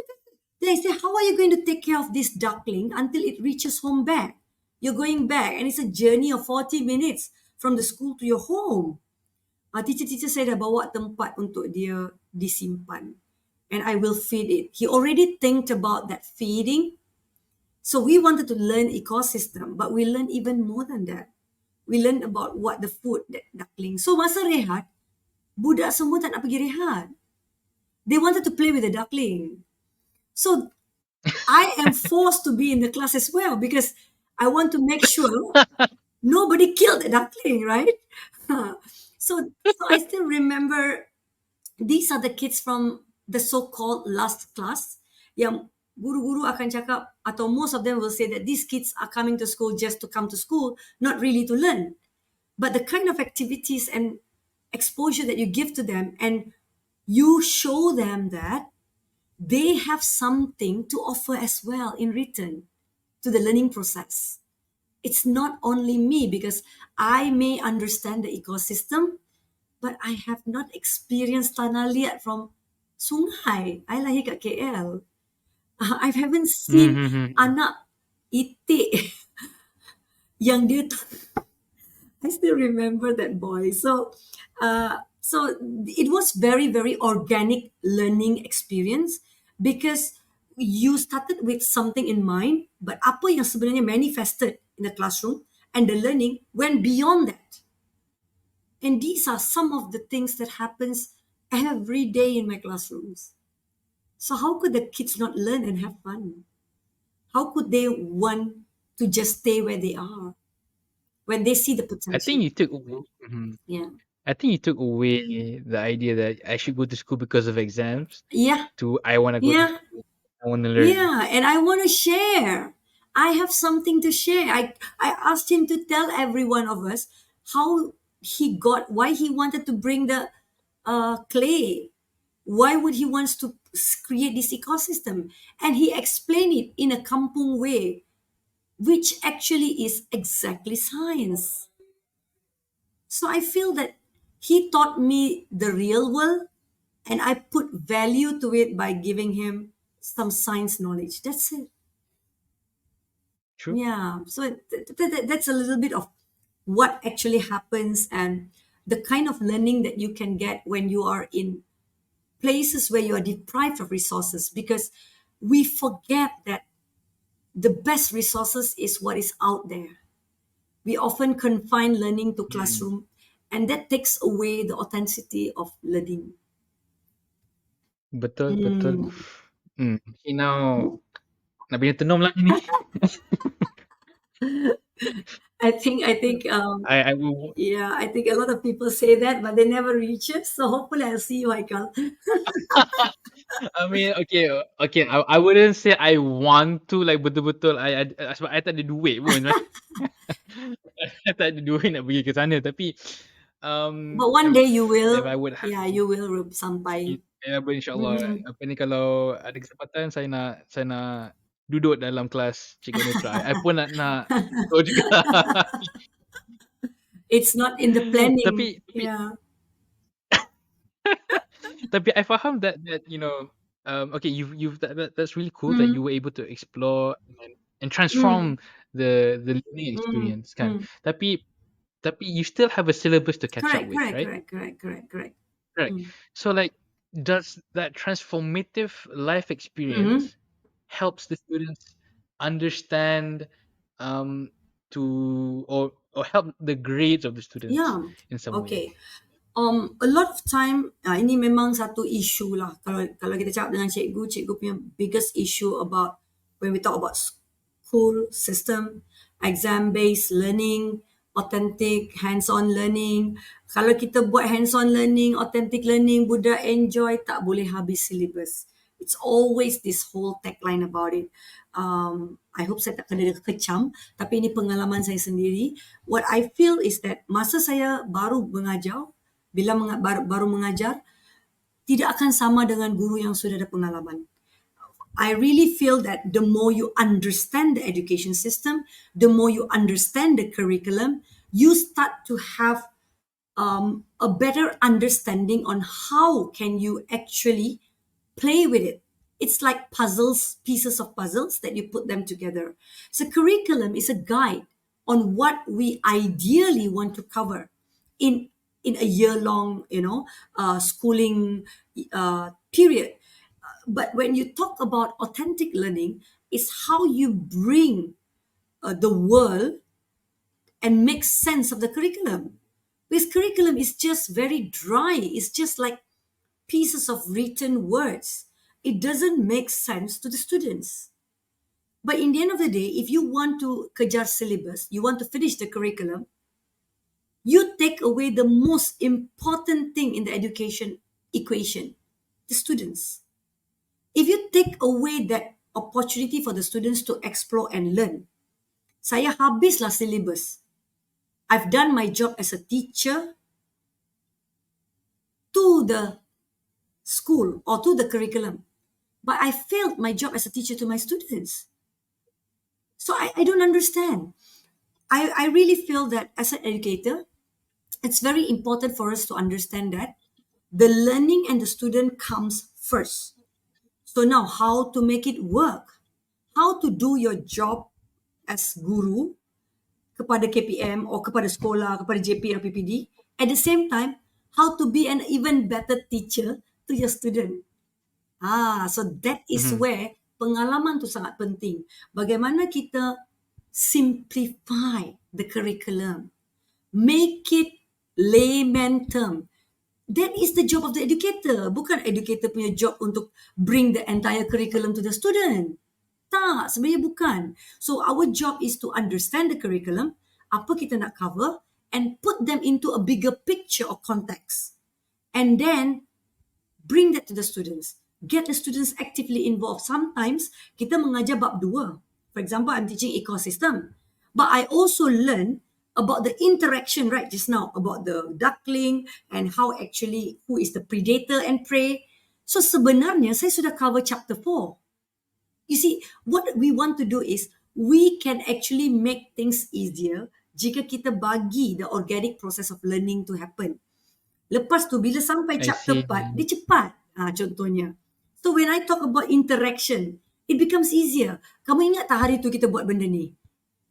Then I said, how are you going to take care of this duckling until it reaches home back? You're going back, and it's a journey of 40 minutes from the school to your home. Teacher saya dah bawa tempat untuk dia disimpan. And I will feed it. He already think about that feeding. So we wanted to learn ecosystem, but we learned even more than that. We learned about what the food that duckling. So masa rehat, budak semua tak nak pergi rehat. They wanted to play with the duckling. So I am forced to be in the class as well because I want to make sure nobody killed the duckling, right? So I still remember these are the kids from the so-called last class. Yang guru-guru akan cakap, atau most of them will say that these kids are coming to school just to come to school, not really to learn. But the kind of activities and exposure that you give to them, and you show them that they have something to offer as well in return to the learning process. It's not only me because I may understand the ecosystem, but I have not experienced tanah liat from sungai. I lahir kat KL. I haven't seen Mhm. anak itik yang dia I still remember that boy. So it was very, very organic learning experience because you started with something in mind, but apa yang sebenarnya manifested in the classroom and the learning went beyond that. And these are some of the things that happens every day in my classrooms. So how could the kids not learn and have fun? How could they want to just stay where they are when they see the I think potential? you took aw mhm. Yeah. I think you took away the idea that I should go to school because of exams Yeah. to I wanna go to Yeah. school. I want to learn. Yeah, and I want to share. I have something to share. I asked him to tell every one of us how he got, why he wanted to bring the clay. Why would he wants to create this ecosystem? And he explained it in a kampung way, which actually is exactly science. So I feel that he taught me the real world, and I put value to it by giving him some science knowledge. That's it. True. Yeah. So that's a little bit of what actually happens and the kind of learning that you can get when you are in places where you are deprived of resources, because we forget that the best resources is what is out there. We often confine learning to Mm. classroom, and that takes away the authenticity of learning. Betul, betul. Mm. Okay, now nak bina Tenom lagi ni. I think I will. yeah, I think a lot of people say that, but they never reach it. So hopefully I'll see you, Michael. I mean, okay, okay. I wouldn't say I want to like betul-betul sebab I tak ada duit pun. I tak ada duit nak pergi ke sana, tapi But one day you if will, I would yeah, you will sampai. ya, insyaAllah, Mm. apa ni, kalau ada kesempatan saya nak duduk dalam kelas Cikgu Anuthra. I pun nak go juga. It's not in the planning. Tapi Yeah. Tapi I faham that, okay, that's really cool that you Mm. were able to explore and Mm. transform the learning Mm. experience kan. Mm. Tapi you still have a syllabus to catch up Correct, with, correct, right? correct, correct, correct, correct. Correct. Mm. So like, does that transformative life Mm. experience helps the students understand um or help the grades of the students Yeah. in some way? Okay. A lot of time, ini memang satu isu lah. Kalau kita cakap dengan cikgu, cikgu punya biggest issue about when we talk about school system, exam based learning, authentic hands-on learning. Kalau kita buat hands-on learning, authentic learning, budak enjoy, tak boleh habis syllabus. It's always this whole tagline about it. I hope saya tak kena dia kecam, tapi ini pengalaman saya sendiri. What I feel is that masa saya baru mengajar, bila baru mengajar, tidak akan sama dengan guru yang sudah ada pengalaman. I really feel that the more you understand the education system, the more you understand the curriculum, you start to have a better understanding on how can you actually play with it. It's like puzzles, pieces of puzzles that you put them together. So curriculum is a guide on what we ideally want to cover in in a year long, schooling period. But when you talk about authentic learning, it's how you bring the world and make sense of the curriculum. Because curriculum is just very dry. It's just like pieces of written words. It doesn't make sense to the students. But in the end of the day, if you want to kejar syllabus, you want to finish the curriculum, you take away the most important thing in the education equation, the students. If you take away that opportunity for the students to explore and learn, saya habislah syllabus. I've done my job as a teacher to the school or to the curriculum, but I failed my job as a teacher to my students. So I don't understand. I really feel that as an educator, it's very important for us to understand that the learning and the student comes first. So now how to make it work? How to do your job as guru kepada KPM or kepada sekolah, kepada JP or PPD. At the same time, how to be an even better teacher to your student. So that is Mhm. where pengalaman tu sangat penting. Bagaimana kita simplify the curriculum, make it layman term. That is the job of the educator. Bukan educator punya job untuk bring the entire curriculum to the student. Tak, sebenarnya bukan. So our job is to understand the curriculum, apa kita nak cover, and put them into a bigger picture or context. And then bring that to the students. Get the students actively involved. Sometimes kita mengajar bab dua. For example, I'm teaching ecosystem, but I also learn about the interaction right just now about the duckling and how actually who is the predator and prey. So sebenarnya saya sudah cover chapter 4. You see, what we want to do is we can actually make things easier jika kita bagi the organic process of learning to happen. Lepas tu bila sampai I chapter see. 4, dia cepat. Contohnya. So when I talk about interaction, it becomes easier. Kamu ingat tak hari tu kita buat benda ni?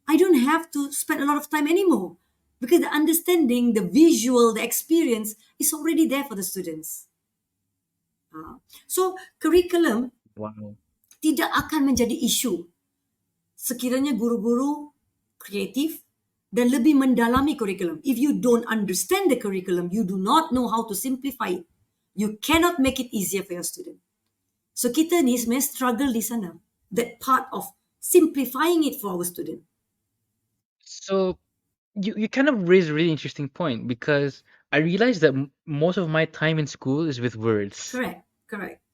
I don't have to spend a lot of time anymore because the understanding, the visual, the experience is already there for the students. So curriculum Wow. tidak akan menjadi isu sekiranya guru-guru kreatif dan lebih mendalami kurikulum. If you don't understand the curriculum, you do not know how to simplify it. You cannot make it easier for your student. So kita ni sebenarnya struggle di sana. That part of simplifying it for our student. So you kind of raised a really interesting point because I realized that most of my time in school is with words. Correct.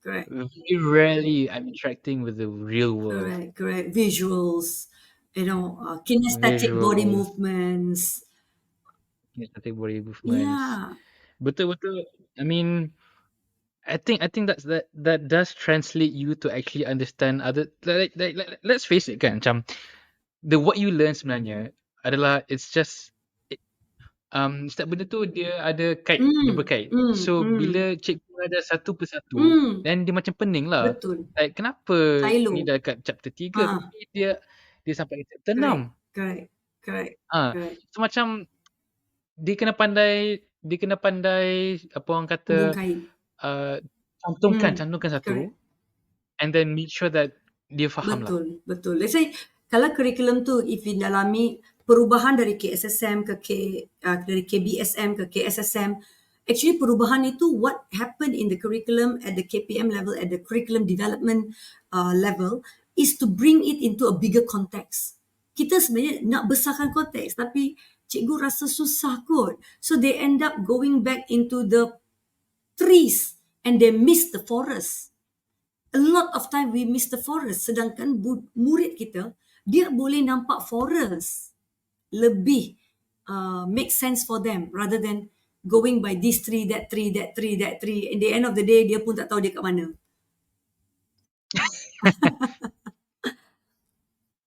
Very rarely I'm interacting with the real world. Correct. Visuals, kinesthetic body Visuals, movements. kinetic body movements. Yeah. Betul betul. I mean, I think that does translate you to actually understand other let's face it kan, macam the what you learn sebenarnya adalah it's just setiap benda tu dia ada kait, dia berkait. So bila cikgu ada satu persatu, then dia macam pening lah. Betul. Like kenapa ni Silo. dah kat chapter 3 tapi dia sampai ke chapter 6. Correct. So macam dia kena pandai apa orang Hubung kata kait. cantumkan satu Correct. and then make sure that dia faham lah. Betul. Let's say kalau curriculum tu if didalami perubahan dari KSSM dari KBSM ke KSSM, actually perubahan itu what happened in the curriculum at the KPM level, at the curriculum development level is to bring it into a bigger context. Kita sebenarnya nak besarkan konteks tapi cikgu rasa susah kot. So they end up going back into the trees and they miss the forest. A lot of time we miss the forest. Sedangkan murid kita, dia boleh nampak forest. Lebih make sense for them rather than going by this tree, that tree. In the end of the day, dia pun tak tahu dia kat mana.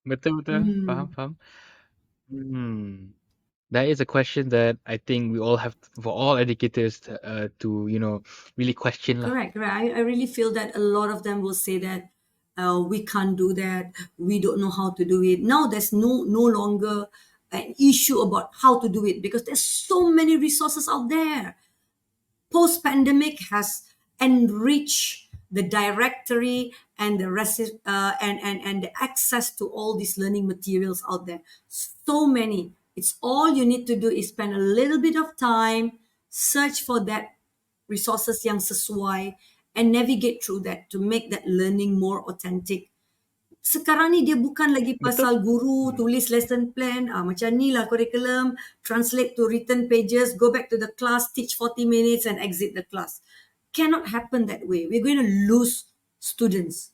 Betul. Faham. That is a question that I think we all have for all educators to really question lah. Correct. I really feel that a lot of them will say that we can't do that. We don't know how to do it. Now there's no longer an issue about how to do it because there's so many resources out there. Post-pandemic has enriched the directory and the and the access to all these learning materials out there. So many. It's all you need to do is spend a little bit of time, search for that resources yang sesuai and navigate through that to make that learning more authentic. Sekarang ni dia bukan lagi pasal guru tulis lesson plan, macam ni lah curriculum, translate to written pages, go back to the class, teach 40 minutes and exit the class. Cannot happen that way. We're going to lose students.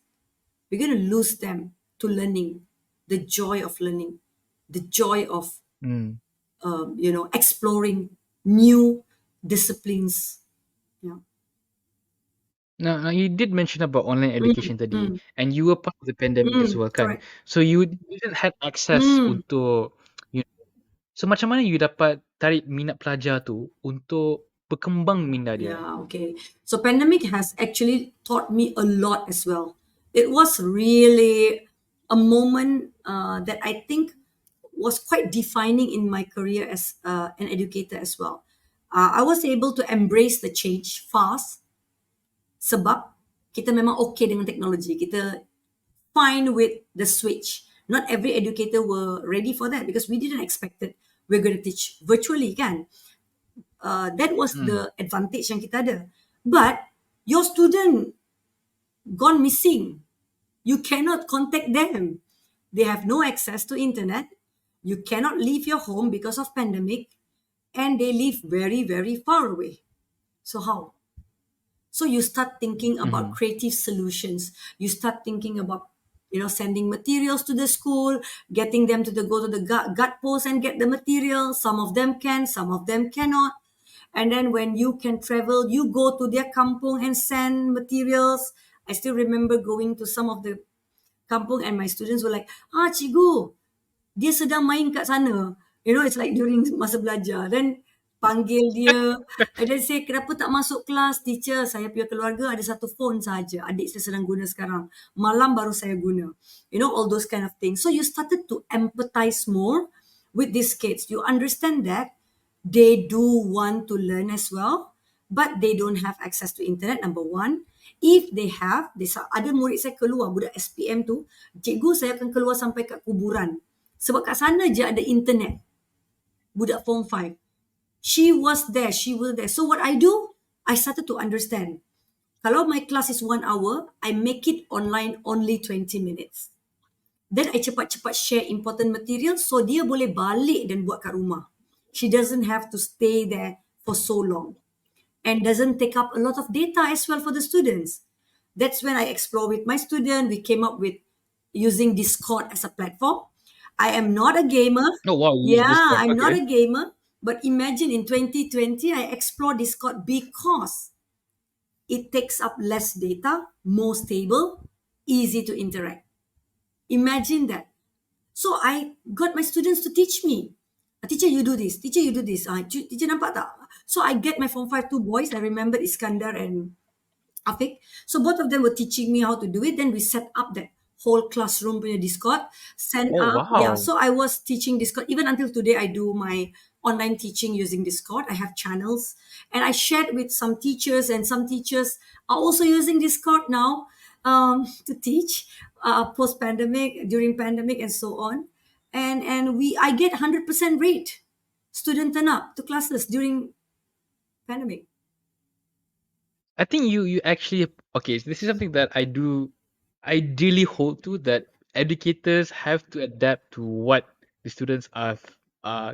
We're going to lose them to learning, the joy of learning, the joy of exploring new disciplines. Yeah. Now you did mention about online education tadi, and you were part of the pandemic as well kan. Correct. So you didn't have access untuk so macam mana you dapat tarik minat pelajar tu untuk berkembang minda dia? Yeah, okay. So pandemic has actually taught me a lot as well. It was really a moment that I think was quite defining in my career as an educator as well. I was able to embrace the change fast sebab kita memang okay dengan teknologi. Kita fine with the switch. Not every educator were ready for that because we didn't expect it. We're going to teach virtually kan. That was the advantage yang kita ada. But your student gone missing. You cannot contact them. They have no access to internet. You cannot leave your home because of pandemic. And they live very, very far away. So how? So you start thinking about Mhm. creative solutions. You start thinking about, sending materials to the school, getting them to go to the gut post and get the material. Some of them can, some of them cannot. And then when you can travel, you go to their kampung and send materials. I still remember going to some of the kampung and my students were like, cikgu, dia sedang main kat sana. It's like during masa belajar. Then panggil dia. And then say, kenapa tak masuk kelas? Teacher, saya punya keluarga ada satu phone saja. Adik saya sedang guna sekarang. Malam baru saya guna. All those kind of things. So you started to empathize more with these kids. You understand that they do want to learn as well, but they don't have access to internet, number one. If they have, ada murid saya keluar, budak SPM tu, cikgu saya akan keluar sampai kat kuburan. Sebab kat sana je ada internet. Budak form 5. She was there. So what I do, I started to understand. Kalau my class is 1 hour, I make it online only 20 minutes. Then I cepat-cepat share important material so dia boleh balik dan buat kat rumah. She doesn't have to stay there for so long and doesn't take up a lot of data as well for the students. That's when I explore with my student. We came up with using Discord as a platform. I am not a gamer. Oh, wow, you use Yeah, Discord. I'm not Okay. a gamer. But imagine in 2020, I explore Discord because it takes up less data, more stable, easy to interact. Imagine that. So I got my students to teach me. Teacher, you do this. Teacher, you do this. Teacher, nampak tak? So I get my form 5 two boys. I remember Iskandar and Afik. So both of them were teaching me how to do it. Then we set up that whole classroom punya Discord. Send Oh, up. Yeah. wow. So I was teaching Discord. Even until today, I do my online teaching using Discord. I have channels. And I shared with some teachers, and some teachers are also using Discord now to teach post pandemic, during pandemic, and so on. And I get 100% rate student turn up to classes during pandemic. I think you actually okay, so this is something that I do ideally hold to, that educators have to adapt to what the students are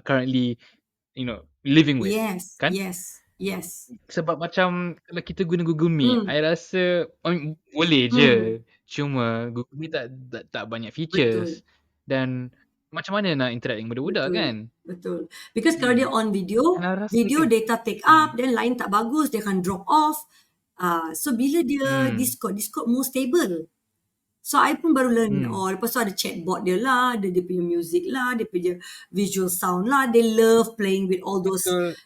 currently, living with, Yes, kan? yes, yes. Sebab macam kalau kita guna Google Meet, Hmm, I rasa boleh je, hmm. cuma Google Meet tak banyak Betul, features dan macam mana nak interact dengan budak-budak betul, kan? betul. Because kalau dia Hmm, on and video, I rasa video data take up, hmm, then line tak bagus, dia akan drop off. So bila dia hmm, Discord more stable. So I pun baru learn, hmm. lepas tu ada chatbot dia lah, ada dia punya music lah, dia punya visual sound lah. They love playing with all those, Betul.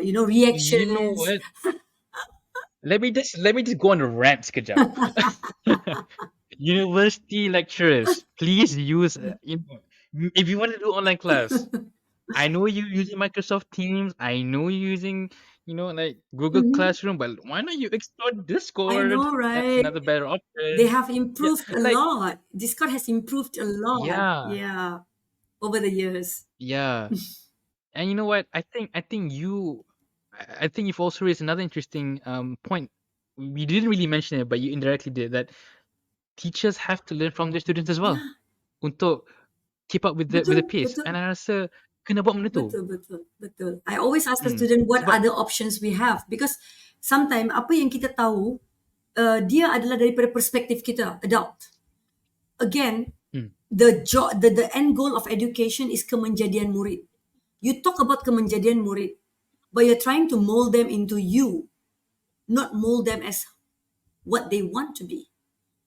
You know reactions. what? Let me just go on a rant sekejap. University lecturers, please use, if you want to do online class, I know you using Microsoft Teams, I know you're using, like Google Mhm. Classroom, but why not you explore I Discord? know, That's right? another better They option. have Yeah, improved a like, lot. Discord has improved a lot. yeah, Yeah, over the years. yeah. And you know what? I think you've also raised another interesting point. We didn't really mention it, but you indirectly did, that teachers have to learn from their students as well Yeah, untuk keep up with the betul, pace. And betul, I rasa kena buat benda tu. betul, betul, betul. I always ask the Hmm. student what Sebab other options we have because sometimes apa yang kita tahu dia adalah daripada perspektif kita adult. Again, hmm, the end goal of education is kemenjadian murid. You talk about kemenjadian murid, but you're trying to mold them into you, not mold them as what they want to be.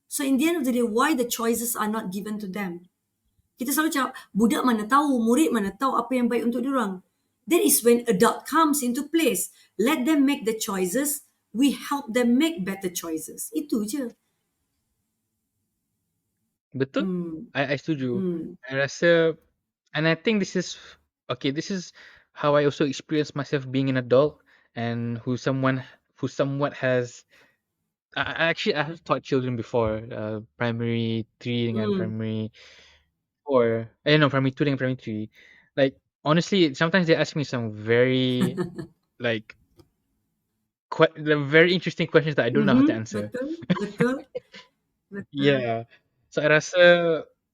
So in the end of the day, why the choices are not given to them? Kita selalu cakap, budak mana tahu, murid mana tahu apa yang baik untuk diorang. That is when adult comes into place. Let them make the choices. We help them make better choices. Itu je. betul. Hmm. I setuju. Hmm. I rasa, and I think this is okay. This is how I also experience myself being an adult, and who somewhat has. I have taught children before, primary 3 dengan Hmm. primary 4. No, primary 2 dengan primary 3. Like, honestly, sometimes they ask me some very, like, the very interesting questions that I don't know how to answer. Betul, betul, betul, Yeah. So I rasa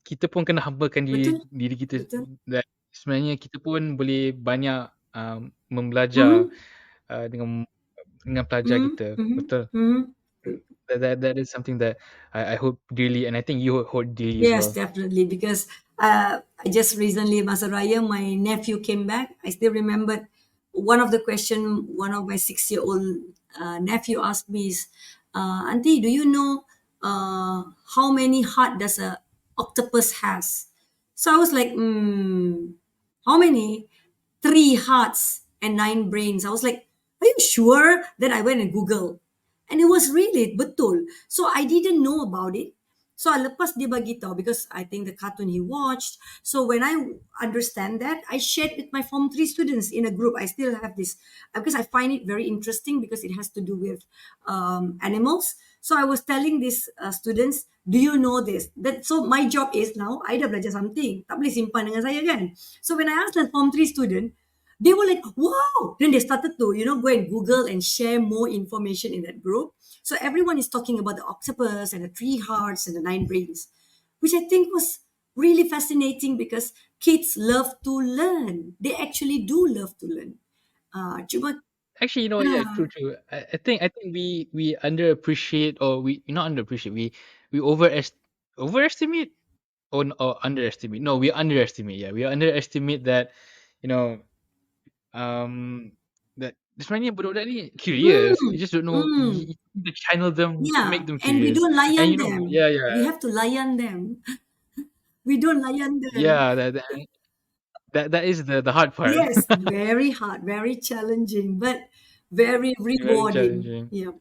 kita pun kena humblekan diri betul, diri kita, betul. dan sebenarnya kita pun boleh banyak, membelajar, Mhm. dengan dengan pelajar Mm-hmm. kita. Mm-hmm. Betul. Mm-hmm. That is something that I hope dearly, and I think you hold dearly as Yes, well. definitely. Because I just recently, Masaraya, my nephew came back. I still remembered one of the question one of my 6-year-old nephew asked me is, Auntie, do you know how many heart does a octopus has? So I was like, how many? Three hearts and nine brains. I was like, are you sure? Then I went and Google. And it was really betul. So I didn't know about it. So lepas dia bagi tahu because I think the cartoon he watched. So when I understand that, I shared with my Form 3 students in a group. I still have this because I find it very interesting because it has to do with animals. So I was telling these students, do you know this? That so my job is now I dah belajar something. Tak boleh simpan dengan saya kan. So when I asked the Form 3 student, they were like, wow. Then they started to, go and Google and share more information in that group. So everyone is talking about the octopus and the three hearts and the nine brains, which I think was really fascinating because kids love to learn. They actually do love to learn. Cuma, Actually, yeah, yeah. true, true. I think we underappreciate, or we not underappreciate. We overestimate, or underestimate. No, we underestimate. Yeah, we underestimate that. You know, that sebenarnya budak-budak ni curious. You Mm, just don't know. mm, You need to channel them to yeah. make them And we curious. don't And layan them. yeah, yeah, We have to layan them. We don't layan them. yeah. That is the hard part. Yes, very hard, very challenging, but very Very rewarding. challenging. Yeah.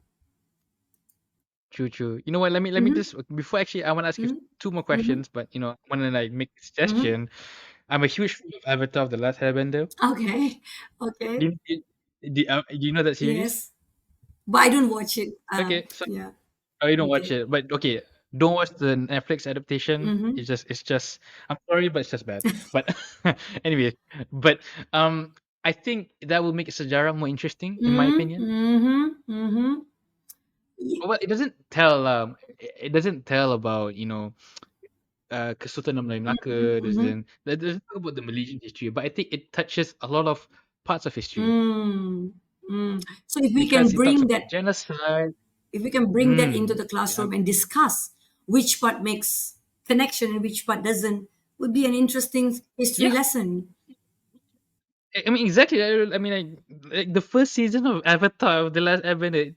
True, true. You know what? Let me Mm-hmm. just before, actually, I want to ask you two more Mm-hmm. questions, but I want to like make a Mm-hmm. suggestion. I'm a huge fan of Avatar of the Last Airbender. Okay. Okay. Do you know that series? Yes. But I don't watch it. Okay, so Yeah. you don't watch Okay. it, but okay, don't watch the Netflix adaptation. Mm-hmm. It's just I'm sorry, but it's just bad. But anyway, but I think that will make Sejarah more interesting, in my Mm-hmm. opinion. Mm-hmm. Mm-hmm. Well, it doesn't tell about Kesultanan Melayu Melaka. Mm-hmm. Doesn't talk about the Malaysian history, but I think it touches a lot of parts of history Mm. Mm. So if we can because it talks bring about that, genocide. into Mm, the yeah. classroom and discuss which part makes connection and which part doesn't, would be an interesting history Yeah, lesson. I mean, exactly. I mean, like the first season of Avatar of the Last Airbender,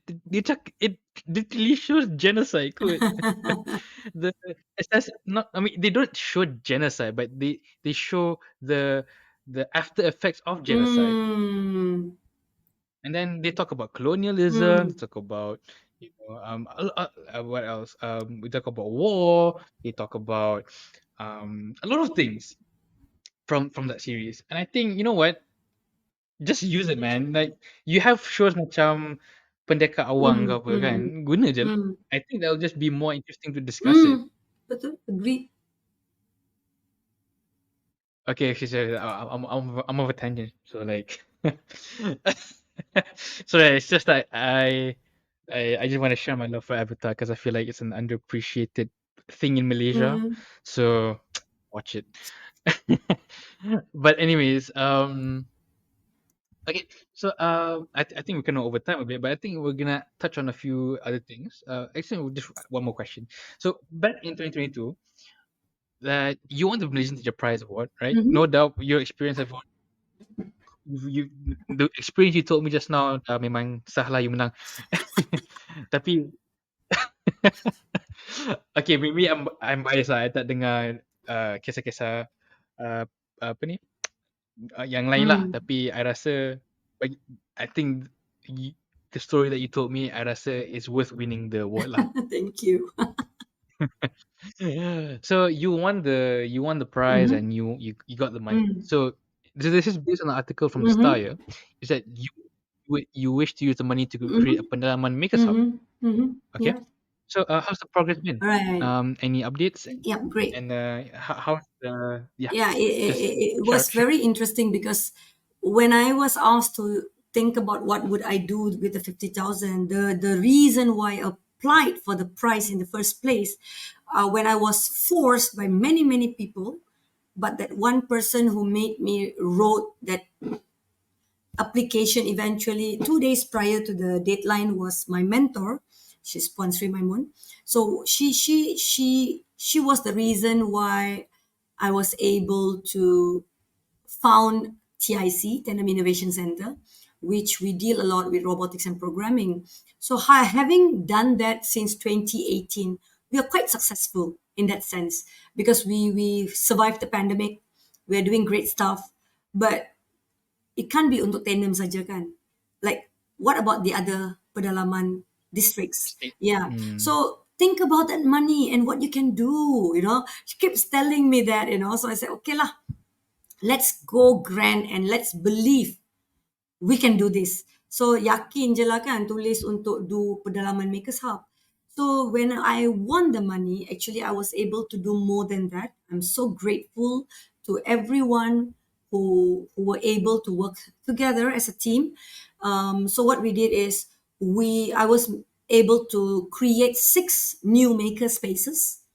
it literally shows genocide. Kot. That's not. I mean, they don't show genocide, but they show the after effects of genocide. Mm. And then they talk about colonialism. They Mm. talk about what else? We talk about war. They talk about a lot of things from that series. And I think, you know what? Just use it, man. Like, you have shows macam Pendekar Awang ke Mm. apa kan, Mm. guna je lah. Mm. I think that'll just be more interesting to discuss it. Mm. Betul, agree. Okay, okay, sorry, I'm of a tangent. So like, so yeah, it's just like I just want to share my love for Avatar because I feel like it's an underappreciated thing in Malaysia. Mm. So watch it. But anyways, okay, so I think we're kind of over time a bit, but I think we're gonna touch on a few other things. Actually, just one more question. So back in 2022, that you won the Malaysian Teacher Prize award, right? No Mhm. doubt, your experience have you the experience you told me just now, memang sah lah you menang. Tapi okay, maybe I'm biased lah. I tak dengar kisah-kisah uh, apa ni yang lain lah. Mm. Tapi I rasa bagi I think y the story that you told me, I rasa is worth winning the award lah. Thank you. So you won the prize, Mhm. and you got the money. Mm. So this is based on an article from the Star, Mhm. yeah? Is that you wish to use the money to create a Mhm. pendalaman makers hub. Mhm. Mhm. Okay? Yeah. So how's the progress been? All right. Any updates, Yeah, great. and how's the yeah, Yeah, just it share was share. very interesting because when I was asked to think about what would I do with the 50,000, the reason why I applied for the prize in the first place, when I was forced by many people, but that one person who made me wrote that application eventually 2 days prior to the deadline was my mentor. She's sponsoring my moon. So she was the reason why I was able to found TIC, Tenom Innovation Center, which we deal a lot with robotics and programming. So having done that since 2018, we are quite successful in that sense because we survived the pandemic. We are doing great stuff, but it can't be untuk Tenom saja kan. Like, what about the other pedalaman districts? State. Yeah. Mm. So think about that money and what you can do, She keeps telling me that. So I said, okay lah, let's go grand and let's believe we can do this. So yakin je lah kan tulis untuk do pedalaman Makers Hub. So when I won the money, actually I was able to do more than that. I'm so grateful to everyone who were able to work together as a team. So what we did is I was able to create 6 new maker spaces,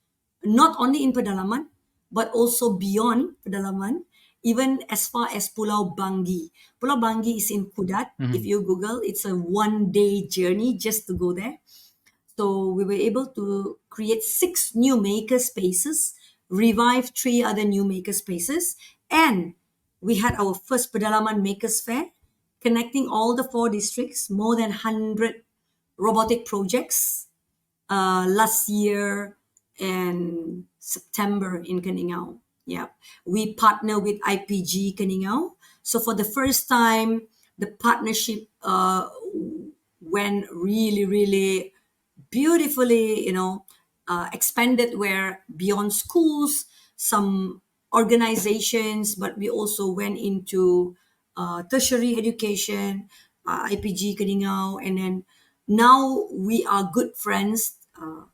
not only in pedalaman, but also beyond pedalaman, even as far as Pulau Bangi. Pulau Bangi is in Kudat. If Mhm. you Google, it's a 1 day journey just to go there. So we were able to create 6 new maker spaces, revive 3 other new maker spaces, and we had our first Pedalaman Makers Fair, connecting all the 4 districts, more than 100 robotic projects last year in September in Keningau. Yeah, we partner with IPG Keningau. So for the first time, the partnership went really, really beautifully, expanded where beyond schools, some organizations, but we also went into tertiary education, IPG Keningau, and then now we are good friends.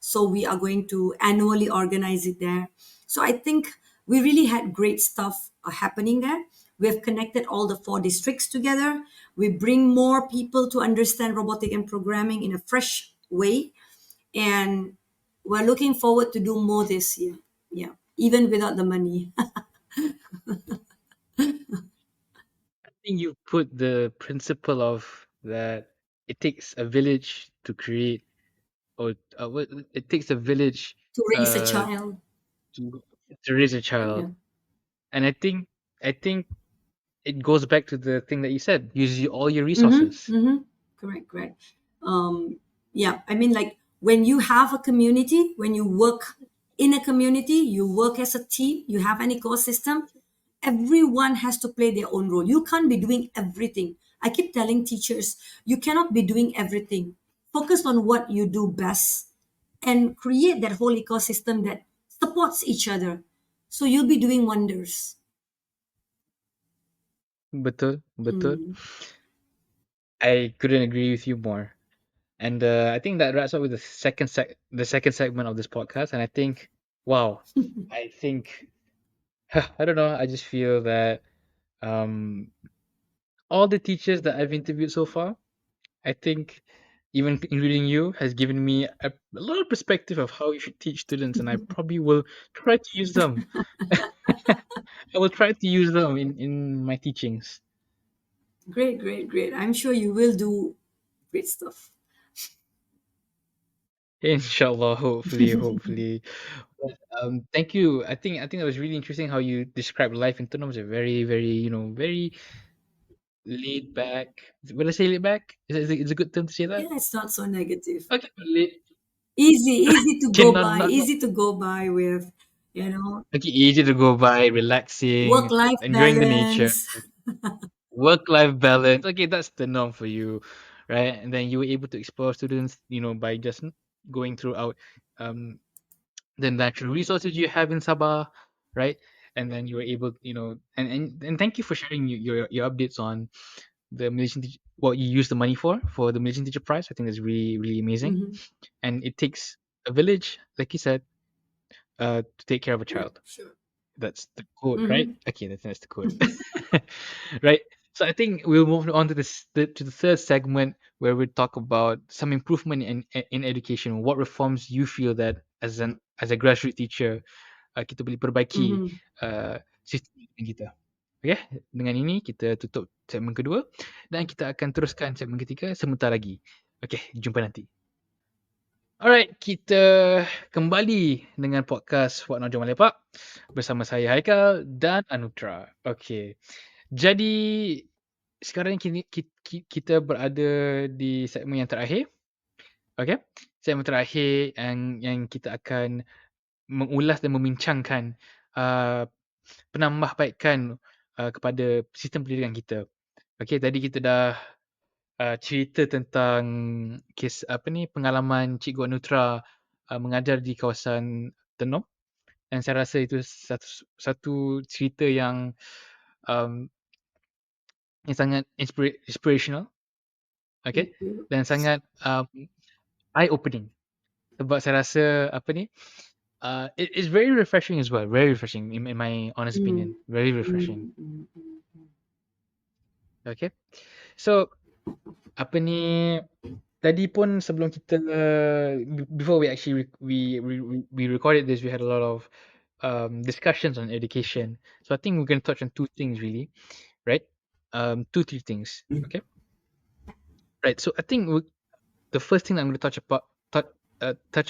So we are going to annually organize it there. So I think we really had great stuff happening there. We have connected all the 4 districts together. We bring more people to understand robotic and programming in a fresh way, and we're looking forward to do more this year. Yeah, even without the money. I think you put the principle of that it takes a village to create, or it takes a village To raise a uh, child. to raise a Yeah. child, and I think it goes back to the thing that you said: use all your Mm-hmm. resources. Mm-hmm. Correct. Correct. Yeah. I mean, like when you have a community, when you work in a community, you work as a team, you have an ecosystem. Everyone has to play their own role. You can't be doing everything. I keep telling teachers, you cannot be doing everything. Focus on what you do best and create that whole ecosystem that supports each other. So you'll be doing wonders. Betul, betul. Mm. I couldn't agree with you more. And I think that wraps up with the second segment of this podcast. And I think, wow, I think I don't know. I just feel that um, all the teachers that I've interviewed so far, I think, even including you, has given me a lot of perspective of how you should teach students, and I probably will try to use them. I will try to use them in my teachings. Great, great, great. I'm sure you will do great stuff. Inshallah, hopefully, hopefully. But, thank you. I think that was really interesting how you described life in terms of very, very, very laid back. When I say laid back, is a good term to say that? Yeah, it's not so negative. Okay, laid. Easy to Okay, go not by, not not. easy to go by with, you know, Okay, easy to go by, work relaxing, life enjoying the nature, balance. work-life balance. Okay, that's the norm for you, right? And then you were able to explore students, by just going throughout um the natural resources you have in Sabah, right? And then you were able, and thank you for sharing your updates on the what you use the money for the Malaysian Teacher Prize. I think that's really really amazing, Hmm. and it takes a village, like you said, to take care of a Yeah, child. sure. That's the quote, right? Hmm. Okay, that's the quote. Right. So I think we'll move on to the third segment where we talk about some improvement in education. What reforms you feel that as a graduate teacher kita boleh perbaiki Hmm. sistem pendidikan kita. Okay, dengan ini kita tutup segmen kedua dan kita akan teruskan segmen ketiga sebentar lagi. Okay, jumpa nanti. Alright, kita kembali dengan podcast What Now Jom Lepak bersama saya Haikal dan Anuthra. Okay, jadi sekarang ni kita berada di segmen yang terakhir. Okay, segmen terakhir yang kita akan mengulas dan membincangkan penambahbaikan kepada sistem pendidikan kita. Okay, tadi kita dah cerita tentang pengalaman Cikgu Anuthra mengajar di kawasan Tenom, dan saya rasa itu satu cerita yang sangat inspirational, okay, Thank you. dan sangat eye opening, sebab saya rasa it is very refreshing as well, very refreshing in my honest opinion, Mm, very mm, refreshing. mm, mm. Okay, so tadi pun sebelum kita before we actually we recorded this, we had a lot of discussions on education. So I think we're going to touch on two things really, right? Three things. Okay, right. So I think the first thing that I'm going to touch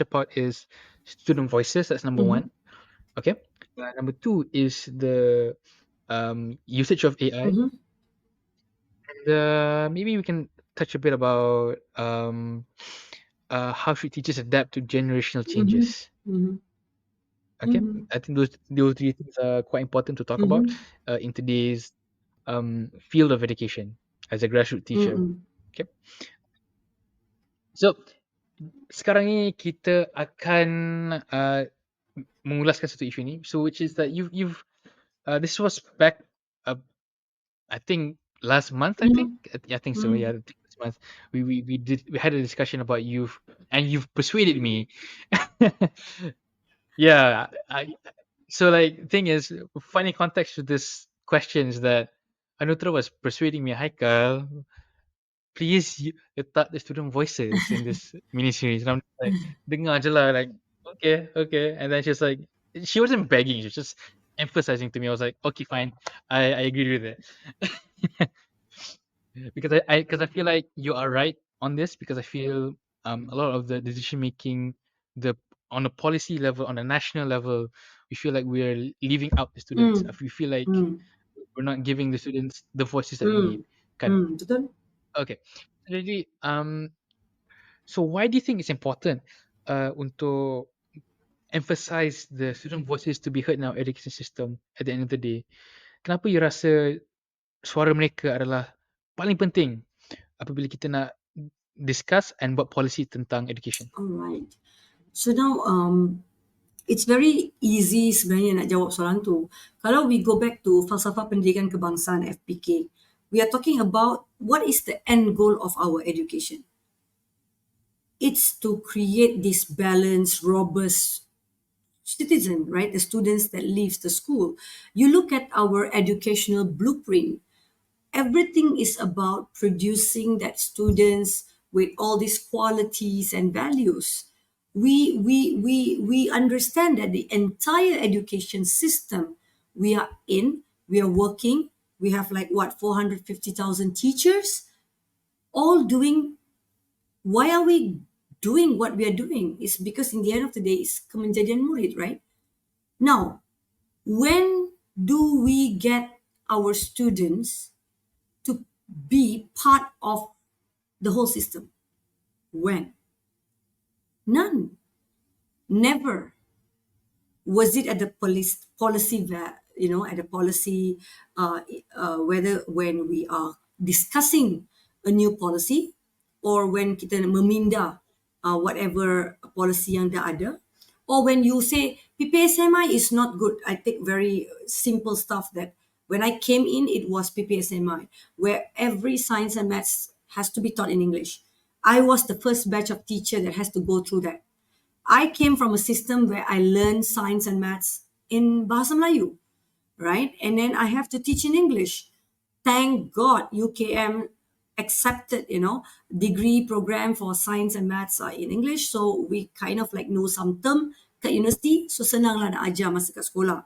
about is student voices. That's number Mhm, one. Okay. Number two is the usage of AI. mhm, And maybe we can touch a bit about how should teachers adapt to generational mhm, changes. mhm, Okay, mhm, I think those three things are quite important to talk about mhm, in today's field of education as a graduate teacher. mm, Okay, so sekarang ni kita akan mengulaskan satu isu ni. So which is that you've this was back uh, I think last month. mhm, I think so. mm. Yeah, I think last month we had a discussion about youth, and you've persuaded me. Yeah, so like thing is, funny context to this question is that Anutra was persuading me, Haikal, please letak the student voices in this mini series. And I'm just like, dengar je lah, like, okay, okay. And then she's like, she wasn't begging, she was just emphasizing to me. I was like, okay, fine, I agree with it. Because I feel like you are right on this, because I feel a lot of the decision making, the on a policy level, on a national level, we feel like we're leaving out the students. Mm, We feel like mm, we're not giving the students the voices that they need. mm, Kan? betul. Okay. Jadi so why do you think it's important untuk emphasize the student voices to be heard in our education system at the end of the day? Kenapa you rasa suara mereka adalah paling penting apabila kita nak discuss and buat policy tentang education? All right. So now, it's very easy sebenarnya nak jawab soalan tu. Kalau we go back to falsafah pendidikan kebangsaan FPK, we are talking about what is the end goal of our education. It's to create this balanced, robust citizen, right? The students that leaves the school. You look at our educational blueprint, everything is about producing that students with all these qualities and values. We understand that the entire education system we are in, we are working, we have like what 450,000 teachers all doing. Why are we doing what we are doing? It's because in the end of the day it's kemenjadian murid, right? Now, when do we get our students to be part of the whole system? When? None. Never. Was it at the at the policy, whether when we are discussing a new policy or when kita meminda whatever policy yang dah ada, or when you say PPSMI is not good. I take very simple stuff that when I came in, it was PPSMI, where every science and maths has to be taught in English. I was the first batch of teacher that has to go through that. I came from a system where I learned science and maths in Bahasa Melayu, right? And then I have to teach in English. Thank God UKM accepted, degree program for science and maths are in English. So we kind of like know some term kat university. So senang lah nak ajar masa kat sekolah.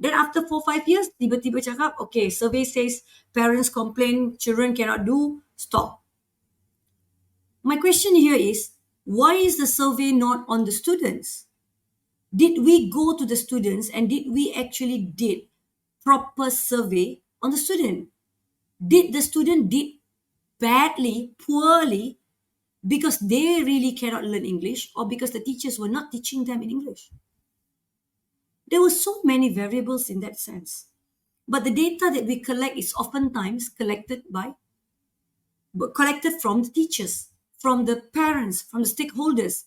Then after 4 5 years, tiba-tiba cakap, okay, survey says parents complain, children cannot do, stop. My question here is, why is the survey not on the students? Did we go to the students and did we actually did proper survey on the student? Did the student did badly, poorly, because they really cannot learn English or because the teachers were not teaching them in English? There were so many variables in that sense. But the data that we collect is oftentimes collected from the teachers, from the parents, from the stakeholders,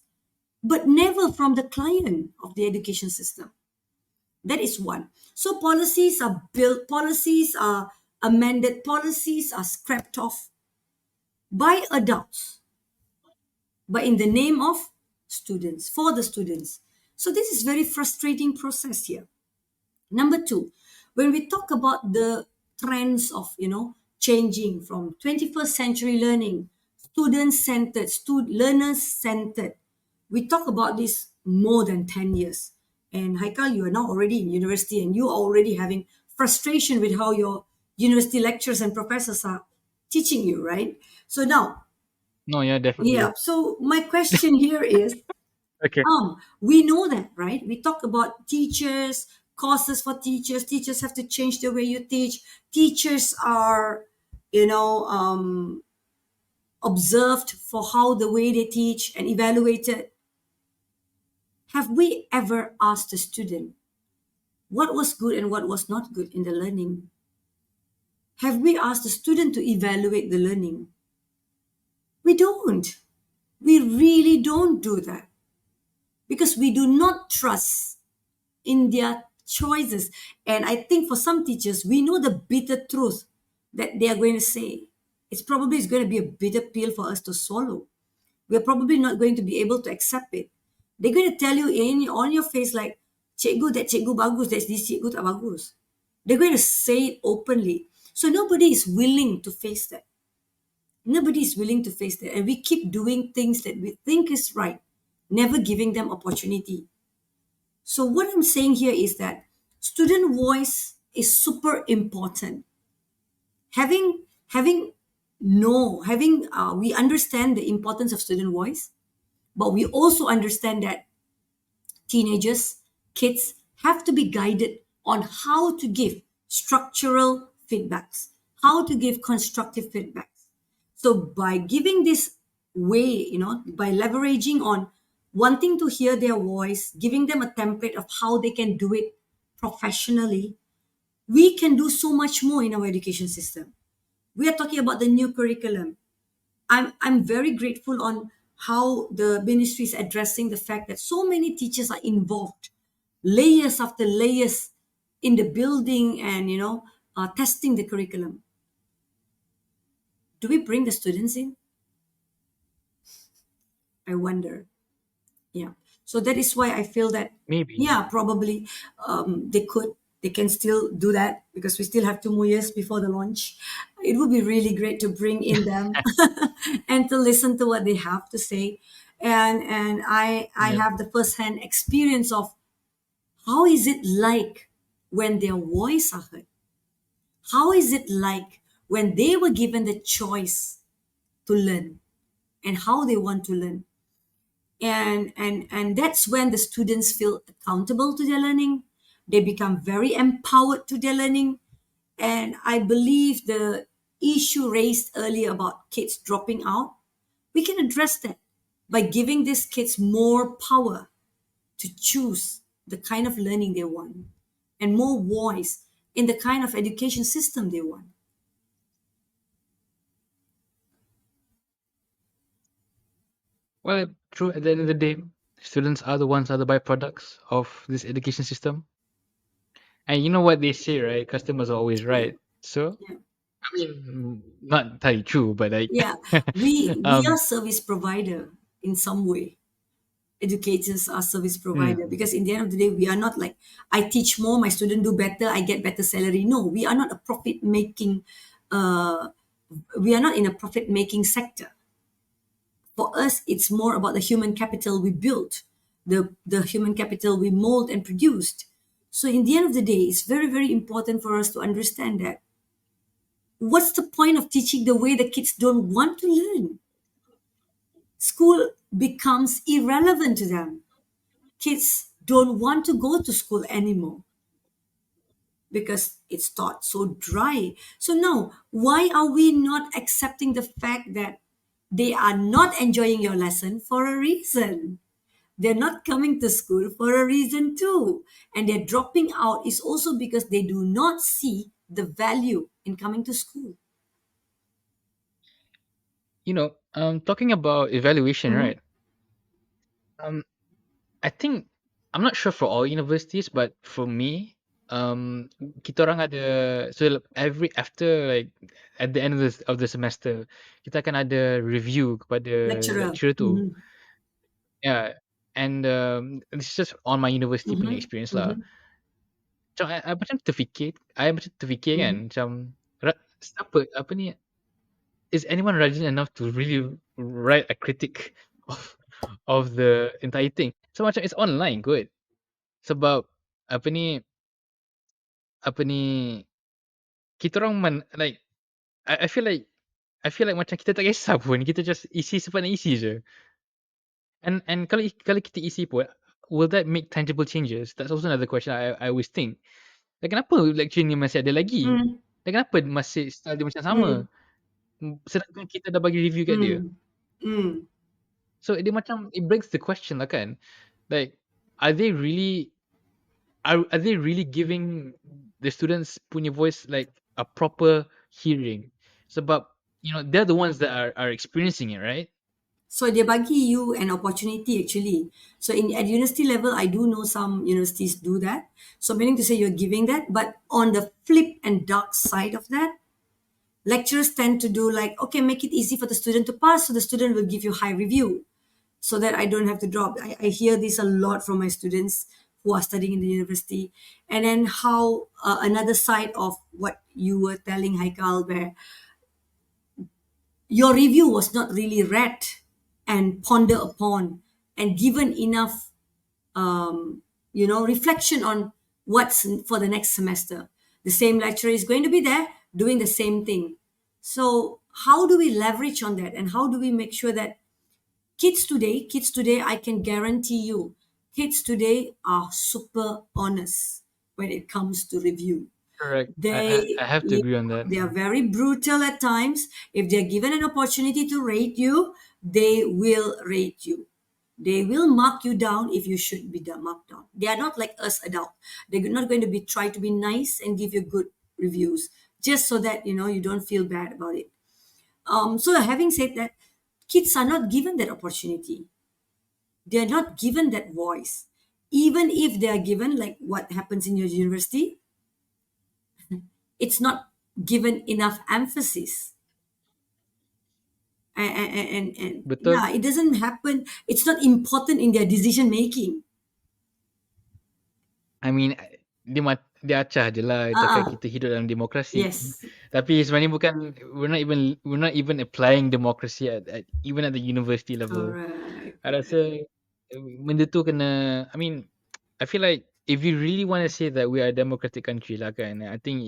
but never from the client of the education system. That is one. So policies are built, policies are amended, policies are scrapped off by adults, but in the name of students, for the students. So this is very frustrating process here. Number two, when we talk about the trends of, changing from 21st century learning, student centered, learners centered, we talk about this more than 10 years. And Haikal, you are now already in university and you are already having frustration with how your university lecturers and professors are teaching you, right? So now, No, yeah, yeah, definitely. so my question here is, Okay. we know that, right? We talk about teachers, courses for teachers. Teachers have to change the way you teach. Teachers are, you know, observed for how the way they teach and evaluated. Have we ever asked a student what was good and what was not good in the learning? Have we asked the student to evaluate the learning? We don't. We really don't do that because we do not trust in their choices. And I think for some teachers, we know the bitter truth that they are going to say. It's probably is going to be a bitter pill for us to swallow. We're probably not going to be able to accept it. They're going to tell you on your face like, cikgu, that cikgu bagus, that's this cikgu tak bagus. They're going to say it openly. So nobody is willing to face that. Nobody is willing to face that. And we keep doing things that we think is right, never giving them opportunity. So what I'm saying here is that student voice is super important. Having no having we understand the importance of student voice, but we also understand that teenagers, kids have to be guided on how to give structural feedbacks, how to give constructive feedbacks. So by giving this way, by leveraging on wanting to hear their voice, giving them a template of how they can do it professionally, we can do so much more in our education system. We are talking about the new curriculum. I'm very grateful on how the ministry is addressing the fact that so many teachers are involved, layers after layers in the building and testing the curriculum. Do we bring the students in? I wonder. Yeah. So that is why I feel that, Maybe. yeah, probably they can still do that because we still have 2 more years before the launch. It would be really great to bring in them and to listen to what they have to say. And I Yeah. have the first hand experience of how is it like when their voice are heard? How is it like when they were given the choice to learn and how they want to learn? And that's when the students feel accountable to their learning. They become very empowered to their learning. And I believe the issue raised earlier about kids dropping out, we can address that by giving these kids more power to choose the kind of learning they want and more voice in the kind of education system they want. Well, true. At the end of the day, students are the ones are the byproducts of this education system. And you know what they say, right? Customers are always Yeah, right. So, yeah. I mean, not entirely true, but like, Yeah, we are um, service provider in some way. Educators are service provider mm, because in the end of the day we are not like I teach more, my student do better, I get better salary. No, we are not a profit making uh we are not in a profit making sector. For us it's more about the human capital we built, the human capital we mold and produced. So, in the end of the day, it's very, very important for us to understand that what's the point of teaching the way the kids don't want to learn? School becomes irrelevant to them. Kids don't want to go to school anymore because it's taught so dry. So now, why are we not accepting the fact that they are not enjoying your lesson for a reason? They're not coming to school for a reason too. And they're dropping out is also because they do not see the value in coming to school. Talking about evaluation, Mm-hmm. right? Um, I think I'm not sure for all universities, but for me, kita orang ada so every after like at the end of the semester, kita akan ada review kepada Lecturer. lecturer tu. Mm-hmm. Yeah, and this is just on my university punya Mm-hmm. experience lah. Mm-hmm. Macam I macam terfikir kan, Mm-hmm. macam siapa apa ni, is anyone rajin enough to really write a critic of the entire thing? So macam it's online kot. Sebab apa ni apa ni, kita orang like I feel like macam kita tak kisah pun, kita just isi sempat nak isi je. And kalau kita isi pun, will that make tangible changes? That's also another question I always think. Dan kenapa lecture ni masih ada lagi? Mm-hmm. Dan kenapa masih style dia macam sama? Mm-hmm. Sedangkan kita dah bagi review kat dia. Mm-hmm. So dia macam it begs the question lah kan. Like are they really are they really giving the students punya voice like a proper hearing? Sebab they're the ones that are experiencing it, right? So they bagi you an opportunity actually. So at university level, I do know some universities do that. So meaning to say you're giving that, but on the flip and dark side of that, lecturers tend to do like, okay, make it easy for the student to pass, so the student will give you high review, so that I don't have to drop. I hear this a lot from my students who are studying in the university, and then how another side of what you were telling Haikal, where your review was not really read and pondered upon and given enough reflection on what's for the next semester. The same lecturer is going to be there doing the same thing. So how do we leverage on that, and how do we make sure that kids today, I can guarantee you, kids today are super honest when it comes to review. Correct. They, I have to yeah, agree on that. they are very brutal at times. If they're given an opportunity to rate you, they will rate you. They will mark you down if you should be marked down. They are not like us adult. They're not going to be try to be nice and give you good reviews just so that you don't feel bad about it. So having said that, kids are not given that opportunity. They are not given that voice. Even if they are given, like what happens in your university, it's not given enough emphasis. And Betul. yeah, it doesn't happen. It's not important in their decision making. I mean, dia acah je lah cakap Uh-uh. kita hidup dalam demokrasi. Yes. Tapi sebenarnya bukan, we're not even applying democracy even at the university level. Correct. I rasa benda tu kena, I mean, I feel like if you really want to say that we are a democratic country lah kan, I think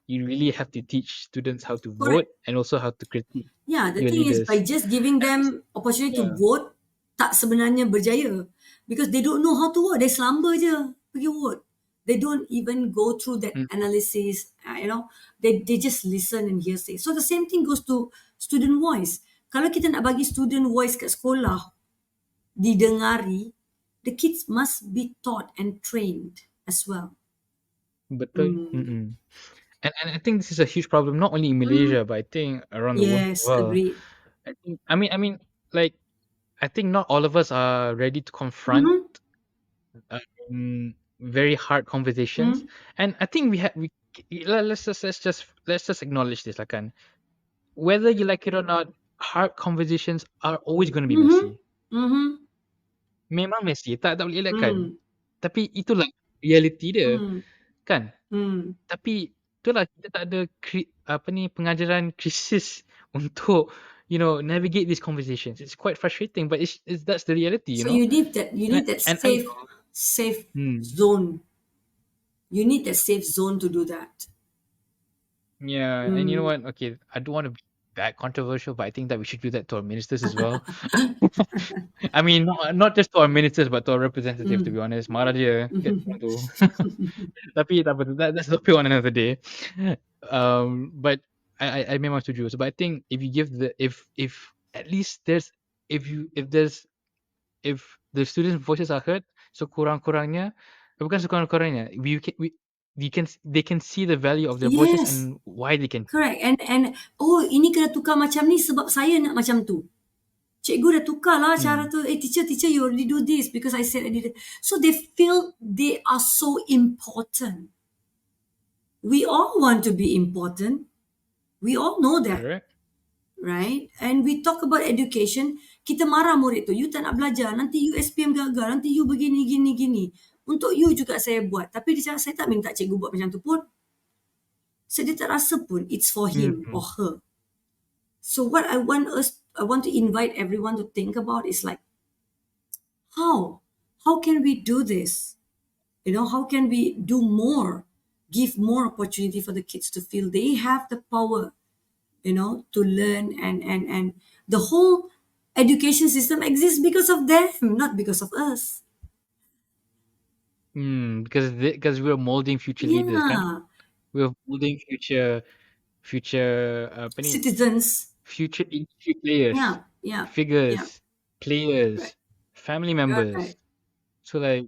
you really have to teach students how to vote Correct. and also how to critique Yeah, the your thing is by leaders. just giving And them opportunity to yeah, vote, tak sebenarnya berjaya. Because they don't know how to vote. They slumber je pergi vote. They don't even go through that mm, analysis. They just listen and hearsay. So the same thing goes to student voice. Kalau kita nak bagi student voice kat sekolah didengari, the kids must be taught and trained as well. betul. Mm. And I think this is a huge problem not only in Mm. Malaysia but I think around the world as Yes, well. agreed. I mean, like I think not all of us are ready to confront Mm-hmm. very hard conversations, Mm-hmm. and I think let's just acknowledge this lah kan. Whether you like it or not, hard conversations are always going to be Mm-hmm. messy. Mm-hmm. Memang messy, tak boleh elakkan. Mm. Tapi itulah reality dia, Mm. kan? Mm. Tapi itulah kita tak ada pengajaran krisis untuk navigate these conversations. It's quite frustrating, but that's the reality, So you need that And safe hmm, zone. You need that safe zone to do that. Yeah, and you know Mm. what? Okay, I don't want to be that controversial, but I think that we should do that to our ministers as well. I mean, not just to our ministers, but to our representatives. To Mm. be honest, marah dia kat orang Mhm. tu. Tapi tak apa, that's the topic on another day. But I memang setuju. So, but I think if you give the if at least there's if there's if the students' voices are heard, so kurang-kurangnya, bukan sekurang-kurangnya, they can see the value of their voices Yes, and why they can. correct. And oh, ini kena tukar macam ni sebab saya nak macam tu. Cikgu dah tukar lah cara Hmm, tu. Teacher, you already do this because I said I did it. So they feel they are so important. We all want to be important. We all know that, correct. right? And we talk about education, kita marah murid tu. You tak nak belajar, nanti you SPM gagal, nanti you begini, gini, gini. Untuk you juga saya buat. Tapi dia cakap, saya tak minta cikgu buat macam tu pun. So dia tak rasa pun it's for him Mhm. or her. So what I want to invite everyone to think about is like, how? How can we do this? You know, how can we do more? Give more opportunity for the kids to feel they have the power, you know, to learn and the whole education system exists because of them, not because of us. Because we're molding future leaders kan? Yeah. We're molding future apa ni, Citizens. future industry players, Yeah. Yeah. Yeah. figures, Right. players, family members. Right. So like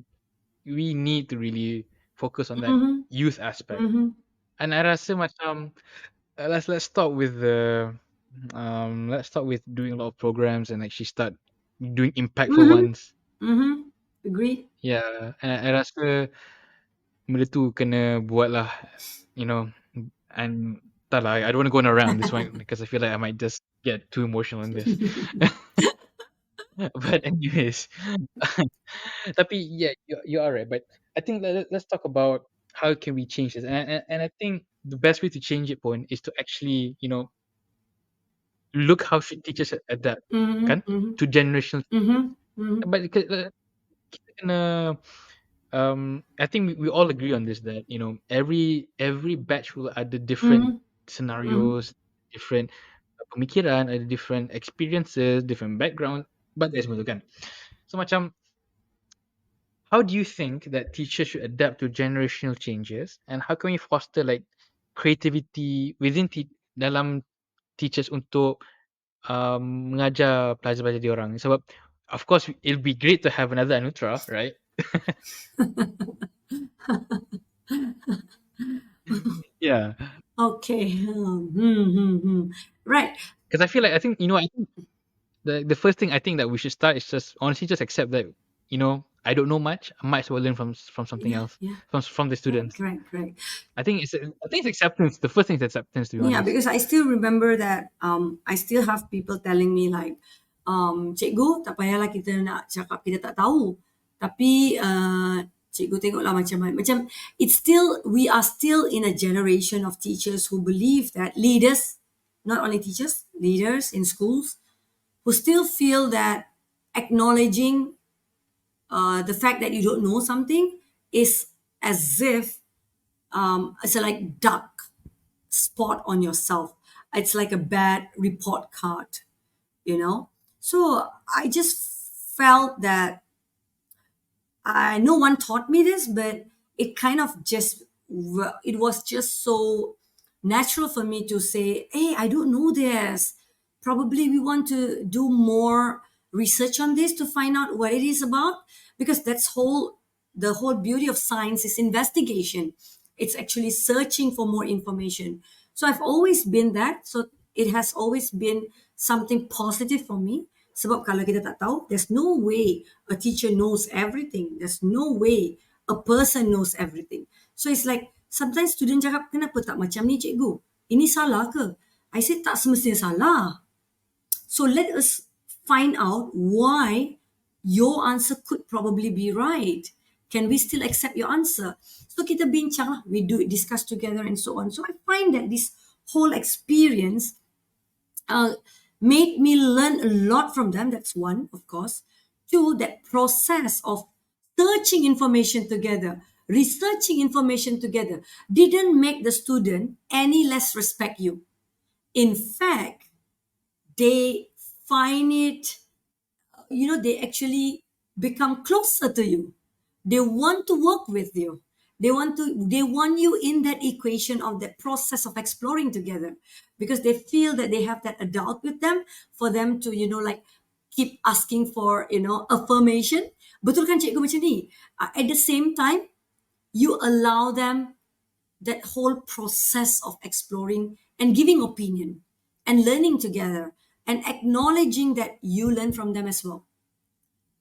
we need to really focus on that Mm-hmm. youth aspect. Mm-hmm. And I rasa macam let's start with the let's start with doing a lot of programs and actually start doing impactful Mm-hmm. ones. Mm-hmm. Agree. Yeah, and I rasa benda tu kena buat lah, you know, and tak lah, I don't want to go on around this one because I feel like I might just get too emotional in this. But anyways, tapi yeah, you are right. But I think let's talk about how can we change this, and I think the best way to change it pun is to actually look how should teachers adapt Mm-hmm. kan Mm-hmm. to generational. Mm-hmm. Mm-hmm. But kita kena I think we all agree on this that every batch will ada different Mm-hmm. Mm-hmm. scenarios, different pemikiran, ada different experiences, different background, but there's more kan. So macam how do you think that teachers should adapt to generational changes and how can we foster like creativity within dalam teachers untuk mengajar pelajar-pelajar diorang sebab of course it'll be great to have another Anuthra, right? Yeah, Okay. Right. because I think I think the first thing I think that we should start is just honestly just accept that I don't know much. I might as well learn from something Yeah. else, Yeah. from the Right. students. Right. Right. I think it's acceptance. The first thing is acceptance, to be Yeah, honest. because I still remember that I still have people telling me like, cikgu tak payahlah kita nak cakap kita tak tahu. Tapi cikgu tengoklah macam mana. Macam we are still in a generation of teachers who believe that leaders, not only teachers, leaders in schools, who still feel that acknowledging the fact that you don't know something is as if it's like duck spot on yourself. It's like a bad report card, you know? So I just felt that no one taught me this, but it kind of it was just so natural for me to say, hey, I don't know this. Probably we want to do more research on this to find out what it is about because the whole beauty of science is investigation. It's actually searching for more information. So I've always been that. So it has always been something positive for me. Sebab kalau kita tak tahu, there's no way a teacher knows everything. There's no way a person knows everything. So it's like sometimes student cakap, kenapa tak macam ni cikgu? Ini salah ke? I said tak semestinya salah. So let us find out why your answer could probably be right. Can we still accept your answer? So kita bincang lah, we discuss together and so on. So I find that this whole experience uh, made me learn a lot from them. That's one, of course. Two, that process of searching information together. researching information together didn't make the student any less respect you. In fact, they find it, they actually become closer to you. They want to work with you. They want you in that equation of that process of exploring together, because they feel that they have that adult with them for them to, like, keep asking for, affirmation. Betul kan cikgu macam ni? At the same time, you allow them that whole process of exploring and giving opinion and learning together and acknowledging that you learn from them as well.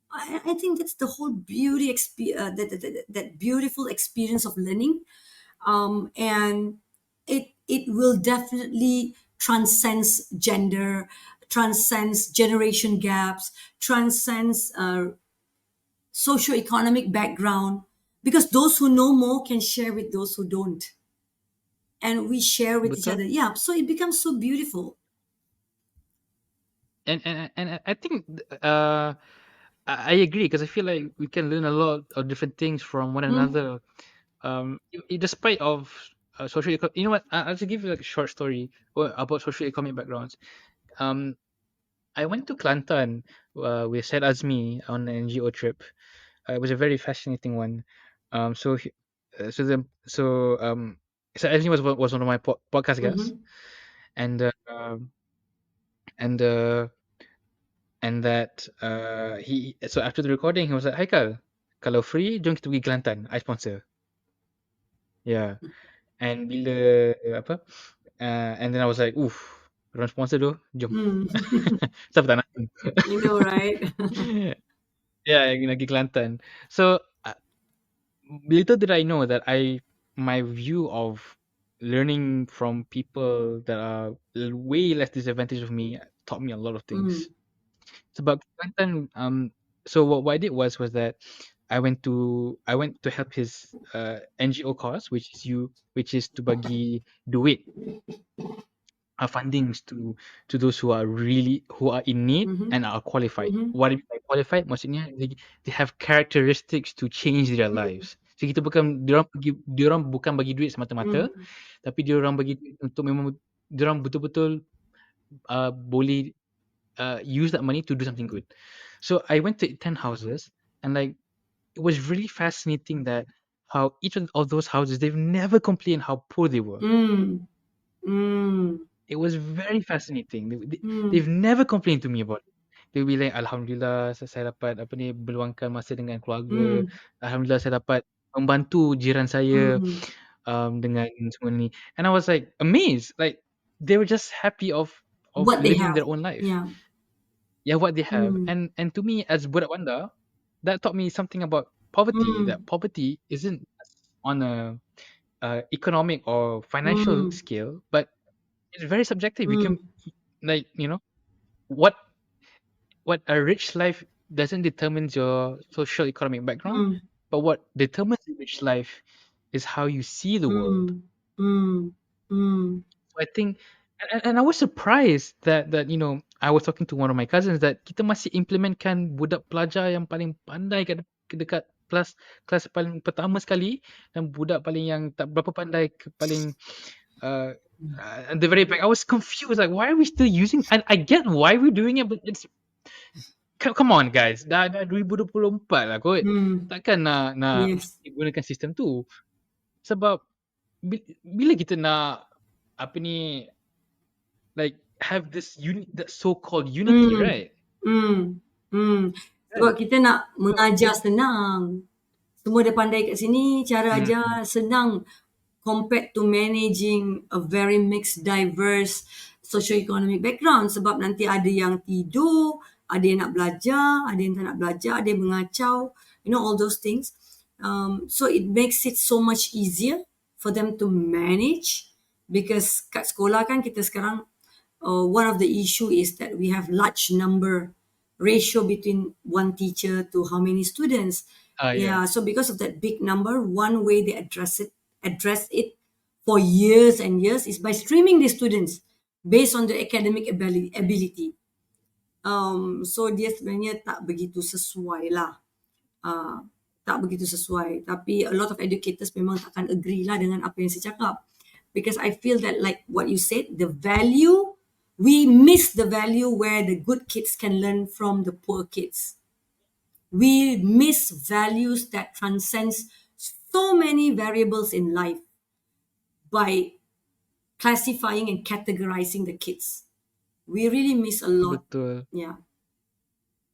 I think that's the whole that beautiful experience of learning, and it will definitely transcends gender, transcends generation gaps, transcends socioeconomic background, because those who know more can share with those who don't, and we share with each Betul. other. Yeah, so it becomes so beautiful. And I think I agree, because I feel like we can learn a lot of different things from one Mm, another. Despite of social, you know what? I'll just give you like a short story about socio-economic backgrounds. Um, I went to Kelantan with Said Azmi on an NGO trip. It was a very fascinating one. So so the Said Azmi was one of my podcast guests, mm-hmm, and and uh, and that he so after the recording he was like, Haikal, kalau free jom kita pergi Kelantan, I sponsor. Yeah. And bila apa and then I was like, "Oof, orang sponsor tu, jom." mm. Siapa tak nak? You know, right? Yeah, yang pergi Kelantan. So, little did I know that my view of learning from people that are way less disadvantaged of me taught me a lot of things. Mm, Sebab Kelantan, so what I did was that I went to help his NGO cause, which is to bagi duit fundings to those who are in need mm-hmm, and are qualified. mm-hmm, What I mean by qualified, maksudnya they have characteristics to change their lives. So kita bukan diorang bukan bagi duit semata-mata, mm, tapi diorang bagi duit untuk memang diorang betul-betul boleh use that money to do something good. So I went to 10 houses, and like it was really fascinating that how each of those houses, they've never complained how poor they were. mm, mm, It was very fascinating. mm, They've never complained to me about it. They'll be like, "Alhamdulillah, saya dapat apa ni, meluangkan masa dengan keluarga. mm, Alhamdulillah saya dapat membantu jiran saya mm. dengan semua ni." And I was like amazed. Like they were just happy of What they living have. their own life. Yeah. Yeah, what they have. Mm, And to me as budak Wanda, that taught me something about poverty. mm, That poverty isn't on a economic or financial mm, scale, but it's very subjective. You can mm, like what what a rich life doesn't determine your social economic background, mm, but what determines a rich life is how you see the world. mm, mm, mm, So I think, and I was surprised that I was talking to one of my cousins that kita masih implementkan budak pelajar yang paling pandai dekat kelas paling pertama sekali, dan budak paling yang tak berapa pandai paling uh, at the very back. I was confused, like why are we still using, and I get why we're doing it, but it's come on guys, dah 2024 lah kot. mm. Takkan nak Yes. gunakan sistem tu. Sebab bila kita nak apa ni, like have this that so-called unity, Mm, right? mm, mm. Sebab Right. kita nak So mengajar senang. Semua dia pandai kat sini, cara mm, ajar senang compared to managing a very mixed, diverse socio-economic background. Sebab nanti ada yang tidur, ada yang nak belajar, ada yang tak nak belajar, ada yang mengacau, all those things. So it makes it so much easier for them to manage, because kat sekolah kan kita sekarang, one of the issue is that we have large number ratio between one teacher to how many students. yeah. Yeah, so because of that big number, one way they address it for years and years is by streaming the students based on the academic ability. So dia sebenarnya tak begitu sesuai lah. tak begitu sesuai. Tapi a lot of educators memang takkan agree lah dengan apa yang saya cakap. Because I feel that like what you said, the value, we miss the value where the good kids can learn from the poor kids. We miss values that transcends so many variables in life by classifying and categorizing the kids. We really miss a lot. Betul. Yeah.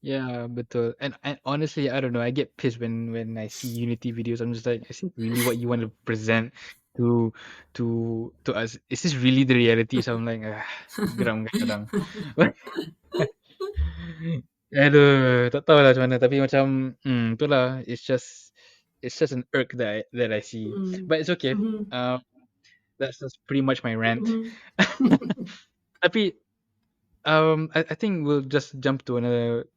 Yeah, betul. And honestly, I don't know. I get pissed when I see Unity videos. I'm just like, is this really what you want to present to to us? Is this really the reality? So I'm like, geram kadang. Aduh, tak tahu lah macam mana. Tapi macam, itulah. It's just an irk that I see. Mm. But it's okay. Mhm. That's pretty much my rant. Mhm. Tapi I think we'll just jump to another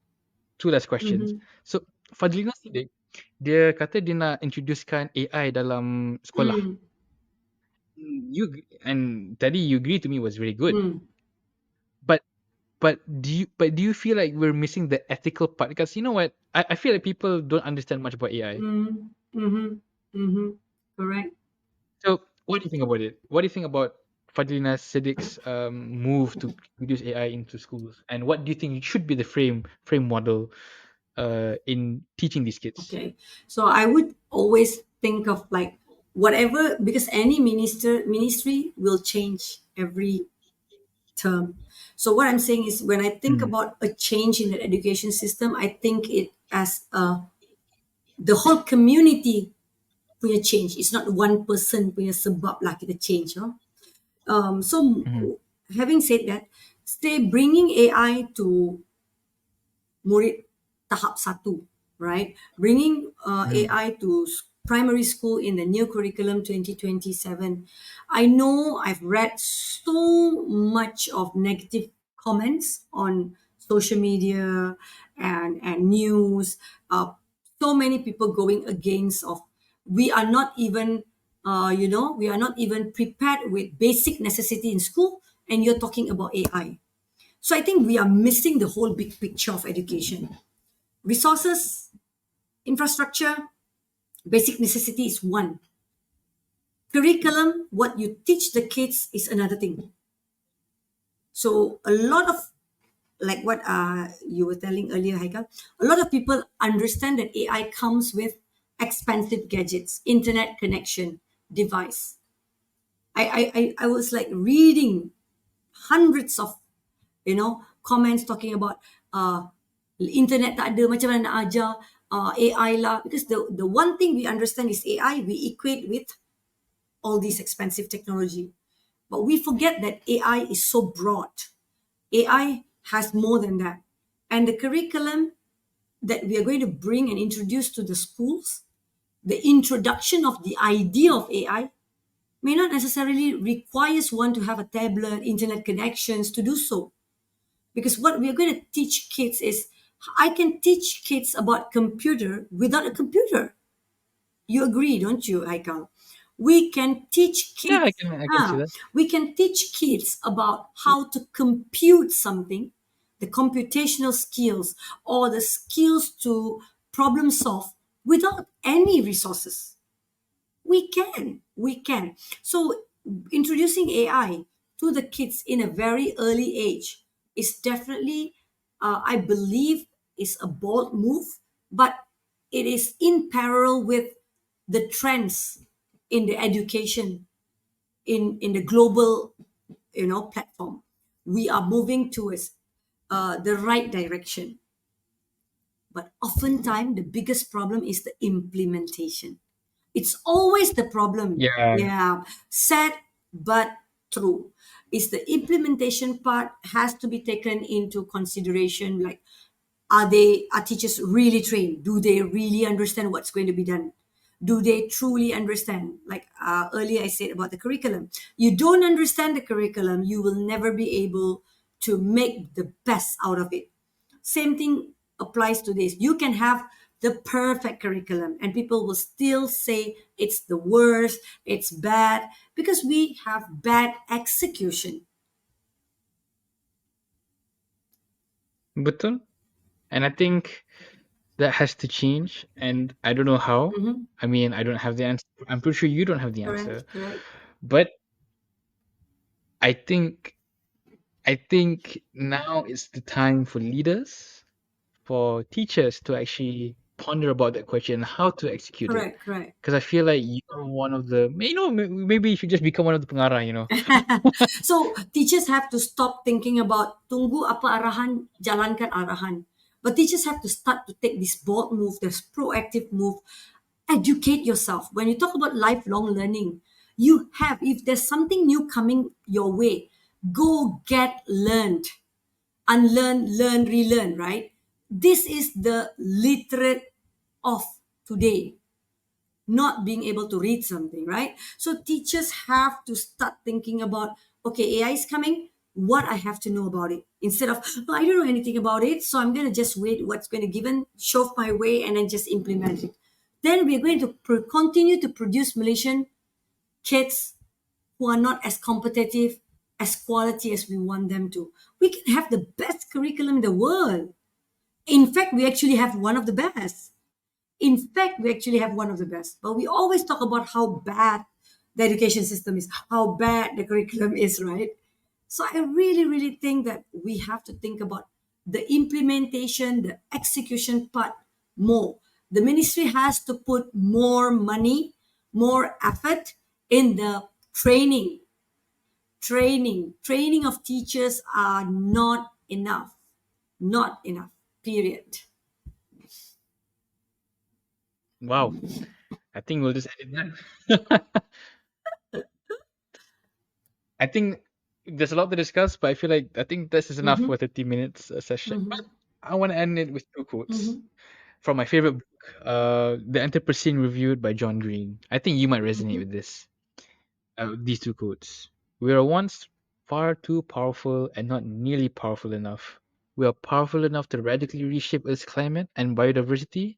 two last questions. Mhm. So Fadlina Siddiq, dia kata dia nak introducekan AI dalam sekolah. Mm. And tadi you agree to me was very good. Mm. But do you feel like we're missing the ethical part? Because you know what? I feel like people don't understand much about AI. Mm. Mhm. Mhm. Correct. So what do you think about it? What do you think about Fadlina Siddiq's move to introduce AI into schools? And what do you think should be the frame model in teaching these kids? Okay. So I would always think of like whatever, because any ministry will change every term. So what I'm saying is when I think Mm, about a change in the education system, I think it as the whole community punya change. It's not one person punya sebab lah kita change. No? So mhm, having said that, stay bringing AI to murid tahap satu, right? Bringing mhm. AI to primary school in the new curriculum 2027. I know I've read so much of negative comments on social media and news. So many people going against of we are not even we are not even prepared with basic necessity in school, and you're talking about AI. So I think we are missing the whole big picture of education. Resources, infrastructure, basic necessity is one. Curriculum, what you teach the kids is another thing. So a lot of like what you were telling earlier, Haikal, a lot of people understand that AI comes with expensive gadgets, internet connection, device. I was like reading hundreds of comments talking about internet tak ada macam mana nak ajar AI lah, because the one thing we understand is AI we equate with all these expensive technology, but we forget that AI is so broad. AI has more than that, and the curriculum that we are going to bring and introduce to the schools, the introduction of the idea of AI may not necessarily requires one to have a tablet, internet connections to do so. Because what we are going to teach kids is I can teach kids about computer without a computer. You agree, don't you, Aikal? We can teach Yeah, I kids. can I can see that. We can teach kids about how to compute something, the computational skills or the skills to problem solve without any resources. We can. So introducing AI to the kids in a very early age is definitely, I believe, is a bold move, but it is in parallel with the trends in the education in the global platform. We are moving towards the right direction, but oftentimes the biggest problem is the implementation. It's always the problem. Yeah. Yeah, sad but true. Is the implementation part has to be taken into consideration. Like, are teachers really trained? Do they really understand what's going to be done? Do they truly understand? Like earlier I said about the curriculum. You don't understand the curriculum, you will never be able to make the best out of it. Same thing applies to this. You can have the perfect curriculum and people will still say it's the worst, it's bad, because we have bad execution. Betul. And I think that has to change, and I don't know how. Mm-hmm. I mean, I don't have the answer. I'm pretty sure you don't have the answer. Correct, correct, But I think I think now is the time for leaders, for teachers to actually ponder about that question and how to execute it. correct, correct. Because I feel like you're one of the, maybe you should just become one of the pengarah. So teachers have to stop thinking about tunggu apa arahan, jalankan arahan. But teachers have to start to take this bold move, this proactive move. Educate yourself. When you talk about lifelong learning, you have, if there's something new coming your way, go get learned. Unlearn, learn, relearn, right? This is the literate of today, not being able to read something, right? So teachers have to start thinking about, okay, AI is coming, what I have to know about it. Instead of, oh, I don't know anything about it, so I'm going to just wait what's going to given, shove my way, and then just implement it. Then we're going to continue to produce Malaysian kids who are not as competitive, as quality as we want them to. We can have the best curriculum in the world. In fact, we actually have one of the best. In fact, we actually have one of the best. But we always talk about how bad the education system is, how bad the curriculum is, right? So I really, really think that we have to think about the implementation, the execution part more. The ministry has to put more money, more effort in the training. Training of teachers are not enough. Not enough. Period. Wow. I think we'll just edit that. I think there's a lot to discuss, but I think this is enough Mm-hmm, for 30 minutes a session. mm-hmm, But I want to end it with two mm-hmm, quotes from my favorite book, The Anthropocene Reviewed by John Green. I think you might resonate mm-hmm. with this. These two quotes. We were once far too powerful and not nearly powerful enough. We are powerful enough to radically reshape Earth's climate and biodiversity,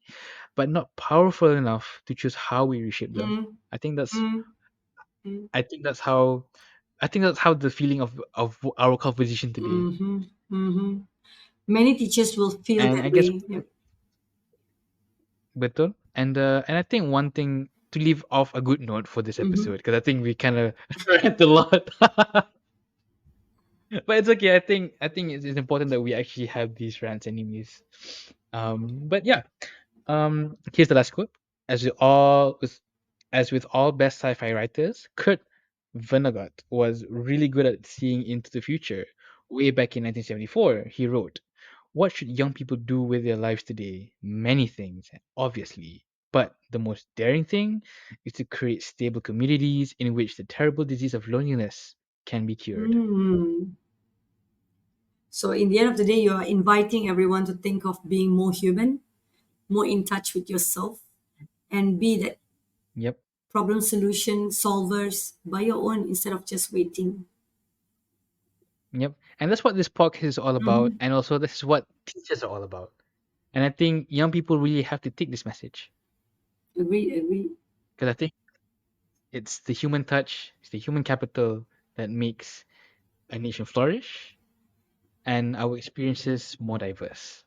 but not powerful enough to choose how we reshape them. Mm, I think that's mm, mm, I think that's how I think that's how the feeling of our conversation today. mhm, mhm. Many teachers will feel And I that guess way. Yep. betul. And I think one thing to leave off a good note for this Mhm, episode, because I think we kind of rant a lot. But it's okay. I think it's important that we actually have these rants anyways. But yeah. Here's the last quote. As with all with as with all best sci-fi writers, Kurt Vonnegut was really good at seeing into the future. Way back in 1974, he wrote, "What should young people do with their lives today? Many things, obviously. But the most daring thing is to create stable communities in which the terrible disease of loneliness can be cured." mm. So, in the end of the day, you are inviting everyone to think of being more human, more in touch with yourself, and be that Yep. problem solution solvers by your own instead of just waiting. Yep. And that's what this podcast is all about. Mhm. And also, this is what teachers are all about. And I think young people really have to take this message Agree, agree. because I think it's the human touch, it's the human capital that makes a nation flourish and our experiences more diverse.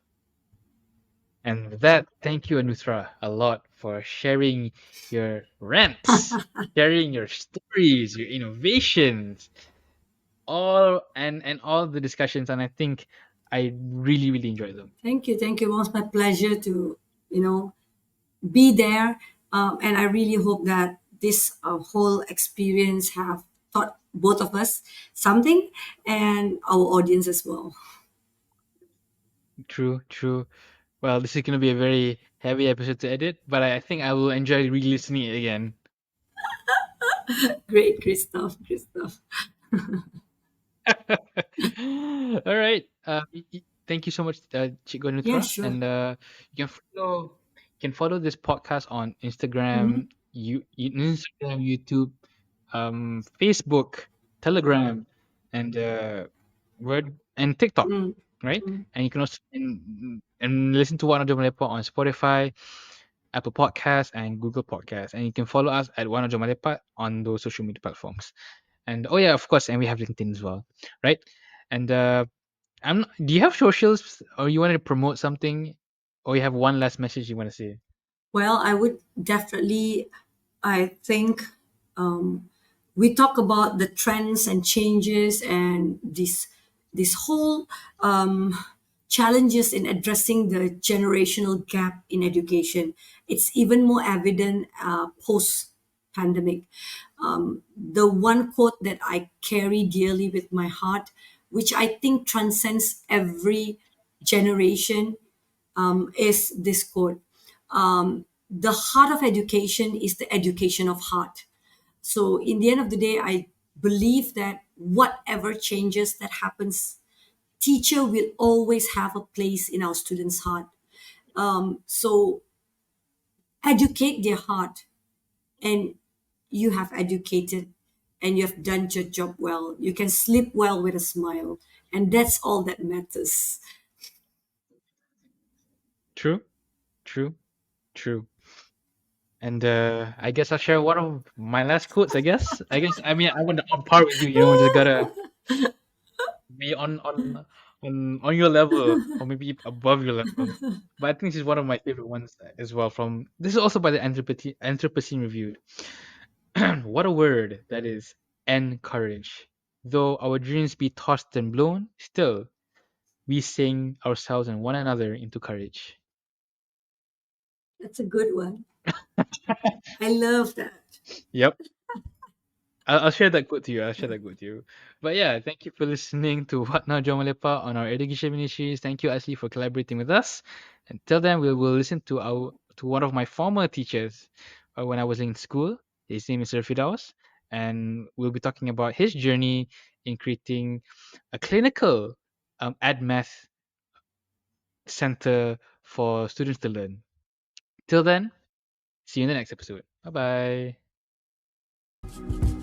And with that, thank you, Anuthra, a lot for sharing your rants, sharing your stories, your innovations, all and all the discussions. And I think I really, really enjoyed them. Thank you, thank you. It was my pleasure to, you know, be there, and I really hope that this whole experience have taught both of us something and our audience as well. True, true. Well, this is going to be a very heavy episode to edit, but I think I will enjoy re-listening it again. Great, Christoph, Christoph. All right. Thank you so much, Chico Yeah, Nutra, sure. and you can follow this podcast on Mm-hmm. Instagram, YouTube, Facebook, Telegram, and Word and TikTok, right? Mm-hmm. And you can also and listen to One Audio Malepa on Spotify, Apple Podcasts, and Google Podcasts. And you can follow us at One Audio Malepa on those social media platforms. And oh yeah, of course, and we have LinkedIn as well, right? And do you have socials or you wanted to promote something? Or you have one last message you want to say? Well, I would definitely, I think we talk about the trends and changes and this whole challenges in addressing the generational gap in education. It's even more evident post pandemic. The one quote that I carry dearly with my heart, which I think transcends every generation, is this quote: the heart of education is the education of heart. So, in the end of the day, I believe that whatever changes that happens, teacher will always have a place in our students' heart. So, educate their heart, and you have educated, and you have done your job well. You can sleep well with a smile, and that's all that matters. True, true, true. And I guess I'll share one of my last quotes. I mean, I want to on par with you. You know, just gotta be on your level, or maybe above your level. But I think this is one of my favorite ones as well. From this is also by the Anthropocene Review. What a word that is, encourage. Though our dreams be tossed and blown, still we sing ourselves and one another into courage. That's a good one. I love that. Yep. I'll share that quote to you. I'll share that quote to you. But yeah, thank you for listening to What Now Jomalepa on our education ministries. Thank you, Ashley, for collaborating with us. Until then, we will listen to one of my former teachers when I was in school. His name is Sir Fidaus, and we'll be talking about his journey in creating a clinical ad math center for students to learn. Till then, see you in the next episode. Bye bye.